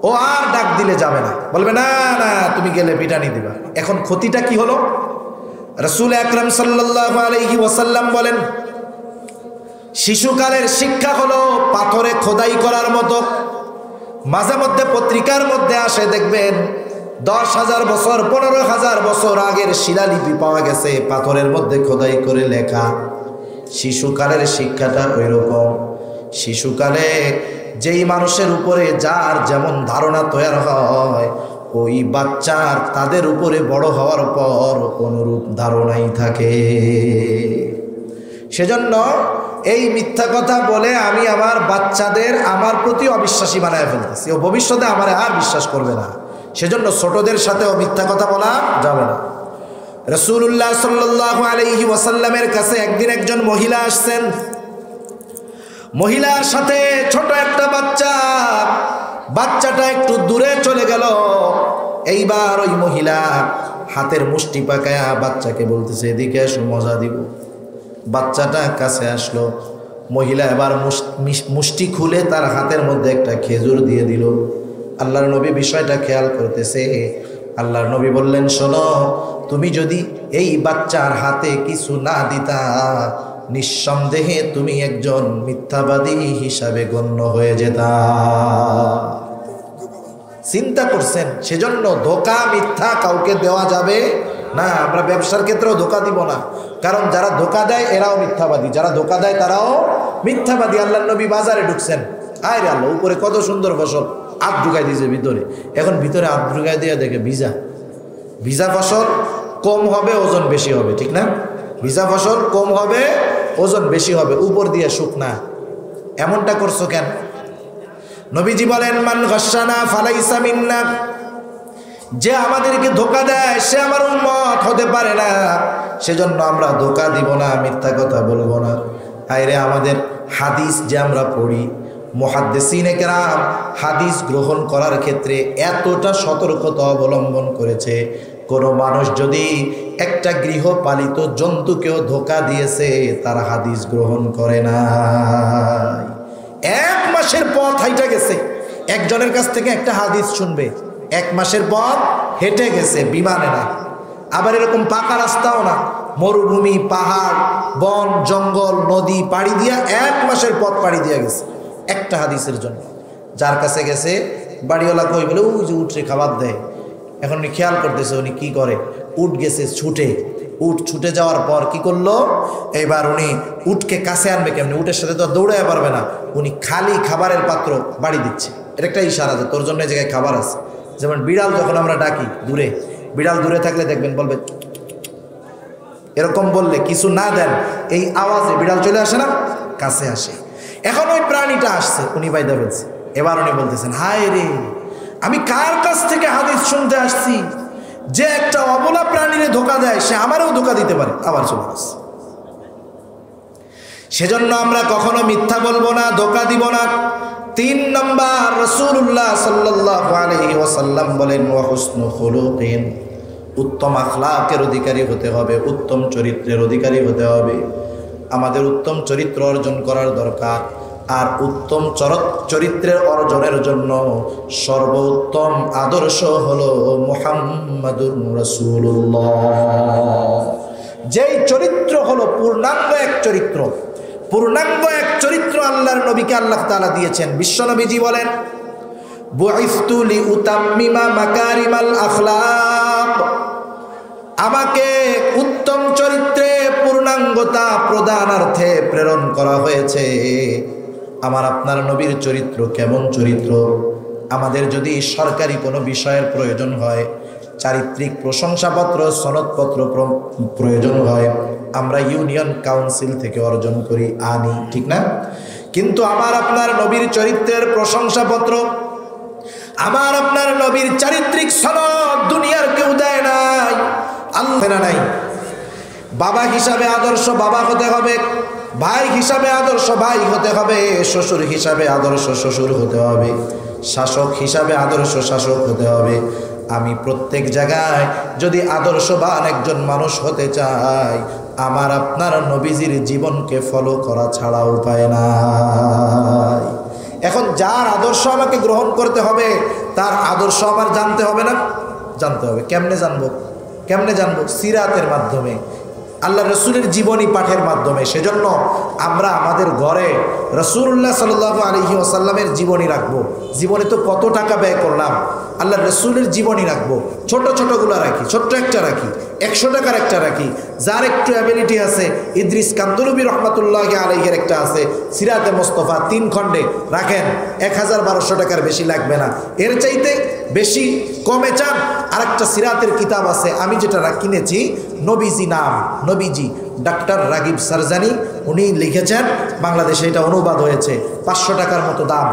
ও আর ডাক দিলে যাবে না, বলবে না তুমি গেলে পিটানি দিবা। এখন ক্ষতিটা কি হলো? রাসূল আকরাম সাল্লাল্লাহু আলাইহি ওয়াসাল্লাম বলেন, শিশুকালের শিক্ষা হলো পাথরে খোদাই করার মতো। মাঝে মধ্যে পত্রিকার মধ্যে আসে, দেখবেন 10,000 বছর 15,000 বছর আগের শিলালিপি পাওয়া গেছে, পাথরের মধ্যে খোদাই করে লেখা। শিশুকালের শিক্ষাটা ওই রকম। শিশুকালে যেই মানুষের উপরে যার যেমন ধারণা তৈরি হয়, ওই বাচ্চার তাদের উপরে বড় হওয়ার পর অনুরূপ ধারণাই থাকে। সেজন্য এই মিথ্যা কথা বলে আমি আমার বাচ্চাদের আমার প্রতি অবিশ্বাসী বানায় ফেলতেছি, ও ভবিষ্যতে আমার আর বিশ্বাস করবে না। সেজন্য ছোটদের সাথেও মিথ্যা কথা বলা যাবে না। রাসূলুল্লাহ সাল্লাল্লাহু আলাইহি ওয়াসাল্লামের কাছে একদিন একজন মহিলা আসছেন। মহিলার সাথে ছোট একটা বাচ্চাটা একটু দূরে চলে গেল। এইবার ওই মহিলা হাতের মুষ্টি পাকায়া বাচ্চাকে বলতেছে এদিকে এসো, মজা দিব। বাচ্চাটা কাছে আসলো, মহিলা এবার মুষ্টি খুলে তার হাতের মধ্যে একটা খেজুর দিয়ে দিল। আল্লাহর নবী বিষয়টা খেয়াল করতেছে। আল্লাহর নবী বললেন, শোনো, তুমি যদি এই বাচ্চার হাতে কিছু না দিতা, নিঃসন্দেহে তুমি একজন মিথ্যাবাদী হিসাবে গণ্য হয়ে যেতা। চিন্তা করছেন? সেজন্য ধোঁকা মিথ্যা কাউকে দেওয়া যাবে না। আমরা ব্যবসার ক্ষেত্রেও ধোঁকা দিব না, কারণ যারা ধোঁকা দেয় এরাও মিথ্যাবাদী, যারা ধোঁকা দেয় তারাও মিথ্যাবাদী। আল্লাহর নবী বাজারে ঢুকছেন, আয় রে আল্লাহ, উপরে কত সুন্দর ফসল, হাত ঢুকাই দিয়েছে ভিতরে। এখন ভিতরে হাত ঢুকাই দিয়ে দেখে ভিজা ফসল কম হবে, ওজন বেশি হবে, ঠিক না? ভিজা ফসল কম হবে, ওজন বেশি হবে, উপর দিয়ে শুকনা। এমনটা করছো কেন? নবীজি বলেন, মান গাশশানা ফালাইসা মিন্না, যে আমাদেরকে ধোঁকা দেয় সে আমার উম্মত হতে পারে না। সেজন্য আমরা ধোঁকা দিব না, মিথ্যা কথা বলবো না। আইরে আমাদের হাদিস যে আমরা পড়ি, মুহাদ্দিসিনে কেরাম হাদিস গ্রহণ করার ক্ষেত্রে এতটা সতর্কতা অবলম্বন করেছে, কোনো মানুষ যদি একটা গৃহপালিত জন্তুকেও ধোঁকা দিয়েছে তার হাদিস গ্রহণ করে না। 1 মাসের পথ হাইটা গেছে, একজনের কাছ থেকে একটা হাদিস শুনবে, 1 মাসের পথ হেঁটে গেছে, বিমানে না। আবার এরকম পাকা রাস্তাও না, মরুভূমি, পাহাড়, বন, জঙ্গল, নদী পাড়ি দিয়া 1 মাসের পথ পাড়ি দিয়া গেছে একটা হাদিসের জন্য। যার কাছে গেছে বাড়িওয়ালা কই বলে ওই যে উঠে খাবার দেয়। এখন উনি খেয়াল করতেছে, উনি কি করে, উঠ গেছে ছুটে যাওয়ার পর কি করলো, এবার উনি উটকে কাছে আনবে কেমনি, উটের সাথে তো দৌড়াইয়া পারবে না, উনি খালি খাবারের পাত্র বাড়ি দিচ্ছে। এটা একটা ইশারা যে তোর জন্য এই জায়গায় খাবার আছে। যেমন বিড়াল যখন আমরা ডাকি দূরে, বিড়াল দূরে থাকলে দেখবেন বলবে এরকম, বললে কিছু না দেন এই আওয়াজে বিড়াল চলে আসে না, কাছে আসে। এখন ওই প্রাণীটা আসছে, উনি বাইদা ফেলছে। এবার উনি বলতেছেন, হায় রে, আমি কার কাছ থেকে হাদিস শুনতে আসছি, যে একটা অবলা প্রাণীরে ধোঁকা দেয় সে আমারও ধোঁকা দিতে পারে। আবার চলে আসছে। সেজন্য আমরা কখনো মিথ্যা বলবো না, ধোঁকা দিব না। 3 নম্বর, রাসূলুল্লাহ সাল্লাল্লাহু আলাইহি ওয়াসাল্লাম বলেন ওয়া হুসনু খুলুকিন, উত্তম আখলাকের অধিকারী হতে হবে, উত্তম চরিত্রের অধিকারী হতে হবে। আমাদের উত্তম চরিত্র অর্জন করার দরকার। আর উত্তম চরিত্রের অর্জনের জন্য সর্বোত্তম আদর্শ হলো মুহাম্মাদুর রাসূলুল্লাহ। যেই চরিত্র হলো পূর্ণাঙ্গ এক চরিত্র, পূর্ণাঙ্গ এক চরিত্র আল্লাহর নবীকে আল্লাহ তাআলা দিয়েছেন। বিশ্বনবীজি বলেন বুইসতু লিউতাম্মিমা মাকারিমাল আখলাক, আমাকে উত্তম চরিত্রে পূর্ণাঙ্গতা প্রদানার্থে প্রেরণ করা হয়েছে। আমার আপনার নবীর চরিত্র কেমন চরিত্র? আমাদের যদি সরকারি কোনো বিষয়ের প্রয়োজন হয়, চারিত্রিক প্রশংসাপত্র সনদপত্র প্রয়োজন হয়, আমরা ইউনিয়ন কাউন্সিল থেকে অর্জন করি, আনি, ঠিক না? কিন্তু আমার আপনার নবীর চরিত্রের প্রশংসাপত্র, আমার আপনার নবীর চারিত্রিক সনদ দুনিয়ার কেউ দেয় নাই, আল্লাহ নাই। বাবা হিসাবে আদর্শ বাবা হতে হবে, ভাই হিসাবে আদর্শ ভাই হতে হবে, শ্বশুর হিসাবে আদর্শ শ্বশুর হতে হবে, শাসক হিসাবে আদর্শ শাসক হতে হবে। আমি প্রত্যেক জায়গায় যদি আদর্শবান একজন মানুষ হতে চাই, আমার আপনার নবীজির জীবনকে ফলো করা ছাড়া উপায় নাই। এখন যার আদর্শ আমাকে গ্রহণ করতে হবে, তার আদর্শ আমার জানতে হবে না? জানতে হবে। কেমনে জানবো? কেমনে জানবো? সিরাতের মাধ্যমে, আল্লাহ রসুলের জীবনী পাঠের মাধ্যমে। সেজন্য আমরা আমাদের ঘরে রাসূলুল্লাহ সাল্লাল্লাহু আলাইহি ওয়াসাল্লামের জীবনী রাখবো। জীবনে তো কত টাকা ব্যয় করলাম, আল্লাহ রসুলের জীবনী রাখবো। ছোট ছোটগুলো রাখি, ছোট্ট একটা রাখি, 100 টাকার একটা রাখি। যার একটু অ্যাবিলিটি আছে, ইদ্রিস কান্দলুবি রহমাতুল্লাহি আলাইহির একটা আছে সিরাতে মুস্তাফা 3 খণ্ডে, রাখেন। 1000-1200 টাকার বেশি লাগবে না। এর চাইতে বেশি কমে চান, আরেকটা সিরাতের কিতাব আছে, আমি যেটা কিনেছি, নবীজি নাম, নবীজি, ডাক্তার রাগিব সারজানি, উনি লিখেছেন, বাংলাদেশে এটা অনুবাদ হয়েছে, 500 টাকার মতো দাম।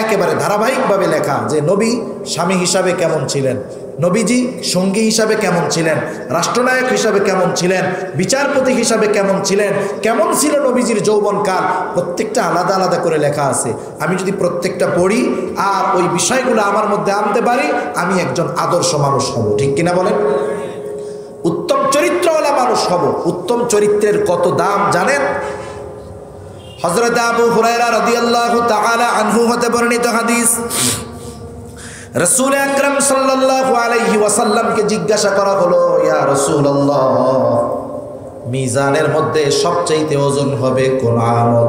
একেবারে ধারাবাহিকভাবে লেখা যে নবী স্বামী হিসাবে কেমন ছিলেন, নবীজি সঙ্গী হিসাবে কেমন ছিলেন, রাষ্ট্রনায়ক হিসাবে কেমন ছিলেন, বিচারপতি হিসাবে কেমন ছিলেন, কেমন ছিল নবীজির যৌবনকাল, প্রত্যেকটা আলাদা আলাদা করে লেখা আছে। আমি যদি প্রত্যেকটা পড়ি আর ওই বিষয়গুলো আমার মধ্যে আনতে পারি, আমি একজন আদর্শ মানুষ হব। ঠিক কিনা বলেন? উত্তম চরিত্রওয়ালা মানুষ হব। উত্তম চরিত্রের কত দাম জানেন? হযরত আবু হুরায়রা রাদিয়াল্লাহু তাআলা আনহু হতে বর্ণিত হাদিস, রাসূল আকরাম সাল্লাল্লাহু আলাইহি ওয়াসাল্লামকে জিজ্ঞাসা করা হলো, ইয়া রাসূলুল্লাহ, মিজানের মধ্যে সবচাইতে ওজন হবে কোন আমল?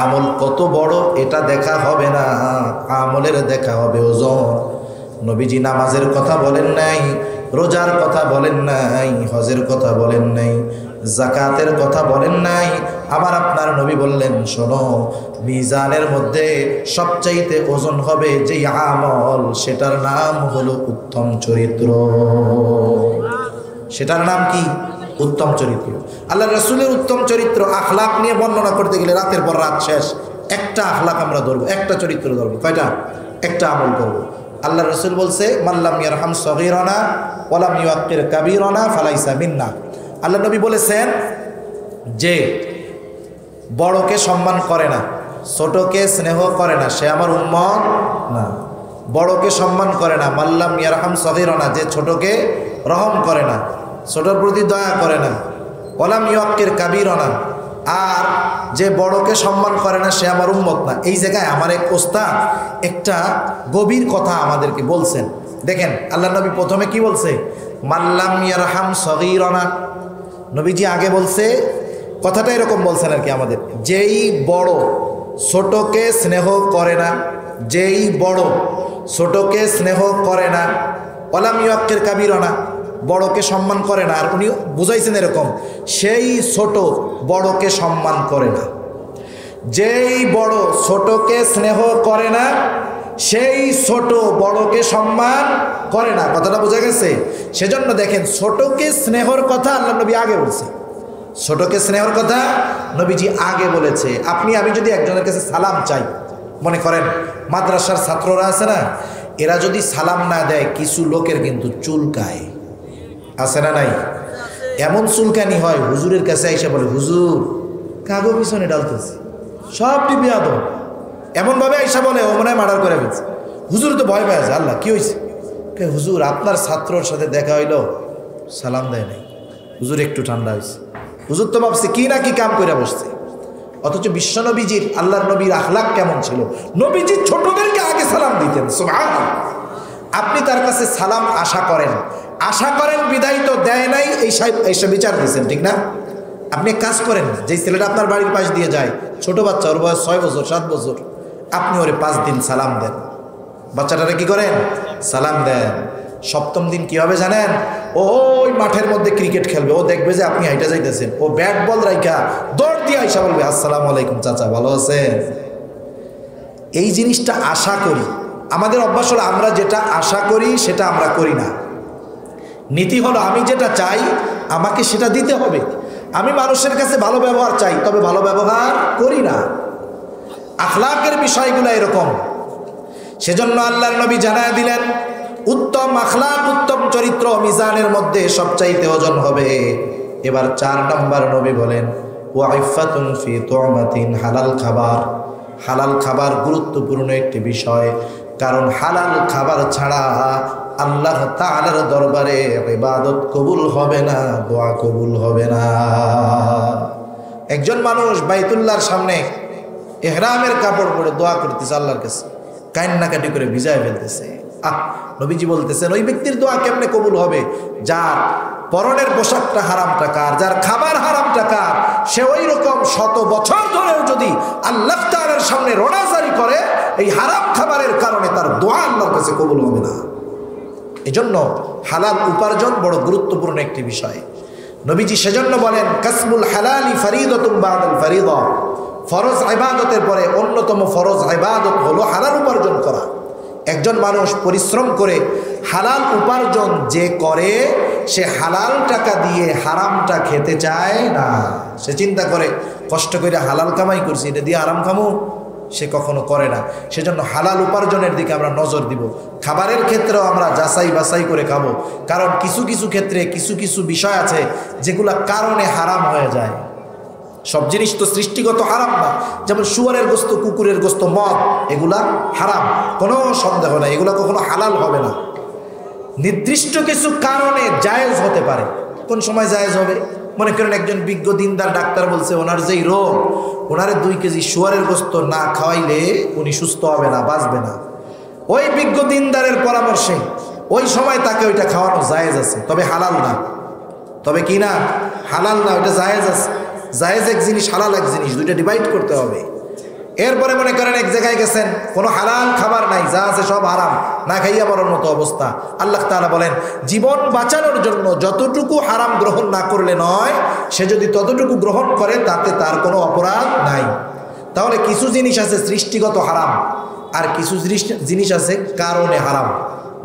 আমল কত বড় এটা দেখা হবে না, আমলের দেখা হবে ওজন। নবীজি নামাজের কথা বলেন নাই, রোজার কথা বলেন নাই, হজের কথা বলেন নাই, যাকাতের কথা বলেন নাই। আমার আপনার নবী বললেন, শোনো, মিজানের মধ্যে সবচাইতে ওজন হবে যে আমল, সেটার নাম হলো উত্তম চরিত্র। সেটার নাম কি? উত্তম চরিত্র। আল্লাহ রাসূলের উত্তম চরিত্র, আখলাক নিয়ে বর্ণনা করতে গেলে রাতের পর রাত শেষ। একটা আখলাক আমরা ধরবো, একটা চরিত্র ধরবো। কয়টা? একটা আমল করবো। আল্লাহ রসুল বলছে, মাল্লাম ইয়ারহাম সগীরানা ওয়ালাম ইউআক্কির কাবীরানা ফালাইসা মিন্না। আল্লাহ নবী বলেছেন যে বড়কে সম্মান করে না, ছোটকে স্নেহ করে না, সে আমার উম্মত না। বড়কে সম্মান করে না, মাল্লাম ইয়ারহাম সগীরানা, যে ছোটকে রহম করে না, ছোটর প্রতি দয়া করে না, ওয়ালাম ইউআক্কির কাবীরানা, আর যে বড়কে সম্মান করে না, সে আমার উম্মত না। এই জায়গায় আমার এক ওস্তাদ একটা গভীর কথা আমাদেরকে বলছেন। দেখেন, আল্লাহ নবী প্রথমে কি বলছে? মাল্লাম ইয়ারহাম সগীরানা। নবীজি আগে বলছে, কথাটা এরকম বলছেন আর কি আমাদের, যেই বড় ছোটকে স্নেহ করে না, যেই বড় ছোটকে স্নেহ করে না, ওয়ালাম ইউআক্কির কাবীরানা, বড়কে সম্মান করে না। আর উনি বুঝাইছেন এরকম, সেই ছোট বড়কে সম্মান করে না। যেই বড় ছোটকে স্নেহ করে না, সেই ছোট বড়কে সম্মান করে না। কথাটা বোঝা গেছে? সেজন্য দেখেন, ছোটকে স্নেহর কথা আল্লাহ নবী আগে বলছে। ছোটকে স্নেহর কথা নবীজি আগে বলেছে। আমি যদি একজনের কাছে সালাম চাই, মনে করেন মাদ্রাসার ছাত্ররা আছে না, এরা যদি সালাম না দেয়, কিছু লোকের কিন্তু চুলকায়, আছে না নাই? এমন চুলকানি হয়, হুজুরের কাছে এসে বলে, হুজুর কাগো পিছনে ডালতেছি সব টিপে আদম এমনভাবে আইসা বলে ও মনে হয় মার্ডার করে ফেলছে। হুজুর তো ভয় পেয়েছে, আল্লাহ কি হয়েছে? হুজুর আপনার ছাত্রর সাথে দেখা হইলো, সালাম দেয় নাই। হুজুর একটু ঠান্ডা হয়েছে। হুজুর তো ভাবছে কি না কি কাম করে বসছে, অথচ বিশ্বনবীজির আল্লাহর নবীর আখলাক কেমন ছিল, নবীজি ছোটদেরকে আগে সালাম দিতেন। সুবহানাল্লাহ। আপনি তার কাছে সালাম আশা করেন বিদায় তো দেয় নাই, এইসব বিচার দিয়েছেন, ঠিক না? আপনি কাজ করেন, যেই ছেলেটা আপনার বাড়ির পাশ দিয়ে যায়, ছোট বাচ্চা, ওর বয়স 6 বছর 7 বছর, আপনি ওরে 5 দিন সালাম দেন, বাচ্চাটারে কি করেন? সালাম দেন। 7ম দিন কি হবে জানেন? ওই মাঠের মধ্যে ক্রিকেট খেলবে, ও দেখবে যে আপনি হাইটা যাইতেছেন, ও ব্যাট বল রাইখা দৌড় দিয়ে আইসা বলবে আসসালামু আলাইকুম চাচা, ভালো আছেন? এই জিনিসটা আশা করি। আমাদের অভ্যাস হলো আমরা যেটা আশা করি সেটা আমরা করি না। নীতি হলো আমি যেটা চাই আমাকে সেটা দিতে হবে। আমি মানুষের কাছে ভালো ব্যবহার চাই, তবে ভালো ব্যবহার করি না। আখলাকের বিষয়গুলো এরকম। সেজন্য আল্লাহর নবী জানায় দিলেন উত্তম আখলাক, উত্তম চরিত্র মিজানের মধ্যে সবচাইতে ওজন হবে। এবার 4 নম্বর নবী বলেন ওয়াইফাতুন ফি তুমাতিন, হালাল খাবার। হালাল খাবার গুরুত্বপূর্ণ একটি বিষয়, কারণ হালাল খাবার ছাড়া আল্লাহ তাআলার দরবারে ইবাদত কবুল হবে না, দোয়া কবুল হবে না। একজন মানুষ বাইতুল্লাহর সামনে ইহরামের কাপড় পরে দোয়া করতেছে, আল্লাহর কাছে কান্নাকাটি করে ভিজায় ফেলতেছে। নবীজি বলতেছেন ওই ব্যক্তির দোয়া কেমনে কবুল হবে? যার পরনের পোশাকটা হারাম টাকার, যার খাবার হারাম টাকার, সে ওই রকম 100 বছর ধরেও যদি আল্লাহ তাআলার সামনে রোনাজারি করে, এই হারাম খাবারের কারণে তার দোয়া আল্লাহর কাছে কবুল হবে না। এজন্য হালাল উপার্জন বড় গুরুত্বপূর্ণ একটি বিষয়। নবীজি সেজন্য বলেন কাসমুল হালালি ফরিদাতুন বাদাল ফরিদা, ফরজ ইবাদতের পরে অন্যতম ফরজ ইবাদত হলো হালাল উপার্জন করা। একজন মানুষ পরিশ্রম করে হালাল উপার্জন যে করে, সে হালাল টাকা দিয়ে হারামটা খেতে চায় না। সে চিন্তা করে কষ্ট করে হালাল কামাই করছি, এটা দিয়ে হারাম খামু, সে কখনো করে না। সেজন্য হালাল উপার্জনের দিকে আমরা নজর দিব। খাবারের ক্ষেত্রেও আমরা যাচাই বাছাই করে খাবো, কারণ কিছু কিছু ক্ষেত্রে কিছু কিছু বিষয় আছে যেগুলা কারণে হারাম হয়ে যায়। সব জিনিস তো সৃষ্টিগত হারাম না, যেমন শুয়োরের গোস্ত, কুকুরের গোস্ত, মদ, এগুলা হারাম, কোনো সন্দেহ নাই, এগুলা কখনো হালাল হবে না। নির্দিষ্ট কিছু কারণে জায়েজ হতে পারে। কোন সময় জায়েজ হবে? মনে করেন একজন বিজ্ঞ দিনদার ডাক্তার বলছে ওনার যেই রোগ, ওনারে 2 কেজি শুয়োরের গোস্ত না খাওয়াইলে উনি সুস্থ হবে না, বাঁচবে না। ওই বিজ্ঞ দিনদারের পরামর্শে ওই সময় তাকে ওইটা খাওয়ানো জায়েজ আছে, তবে হালাল না। তবে কি না? হালাল না, ওইটা জায়েজ আছে। জায়েজ এক জিনিস, হালাল এক জিনিস, দুইটা ডিভাইড করতে হবে। এরপরে মনে করেন এক জায়গায় গেছেন, কোনো হালাল খাবার নাই, যা আছে সব হারাম, না খাইয়া মরার মতো অবস্থা। আল্লাহ তাআলা বলেন জীবন বাঁচানোর জন্য যতটুকু হারাম গ্রহণ না করলে নয়, সে যদি ততটুকু গ্রহণ করে তাতে তার কোনো অপরাধ নাই। তাহলে কিছু জিনিস আছে সৃষ্টিগত হারাম, আর কিছু জিনিস আছে কারণে হারাম।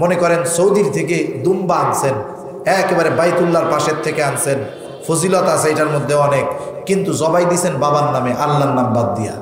মনে করেন সৌদির থেকে দুম্বা আনছেন, একেবারে বাইতুল্লাহর পাশের থেকে আনছেন, ফজিলত আছে এটার মধ্যে অনেক, কিন্তু জবাই দিছেন বাবার নামে, আল্লাহর নাম বাদ দিয়া।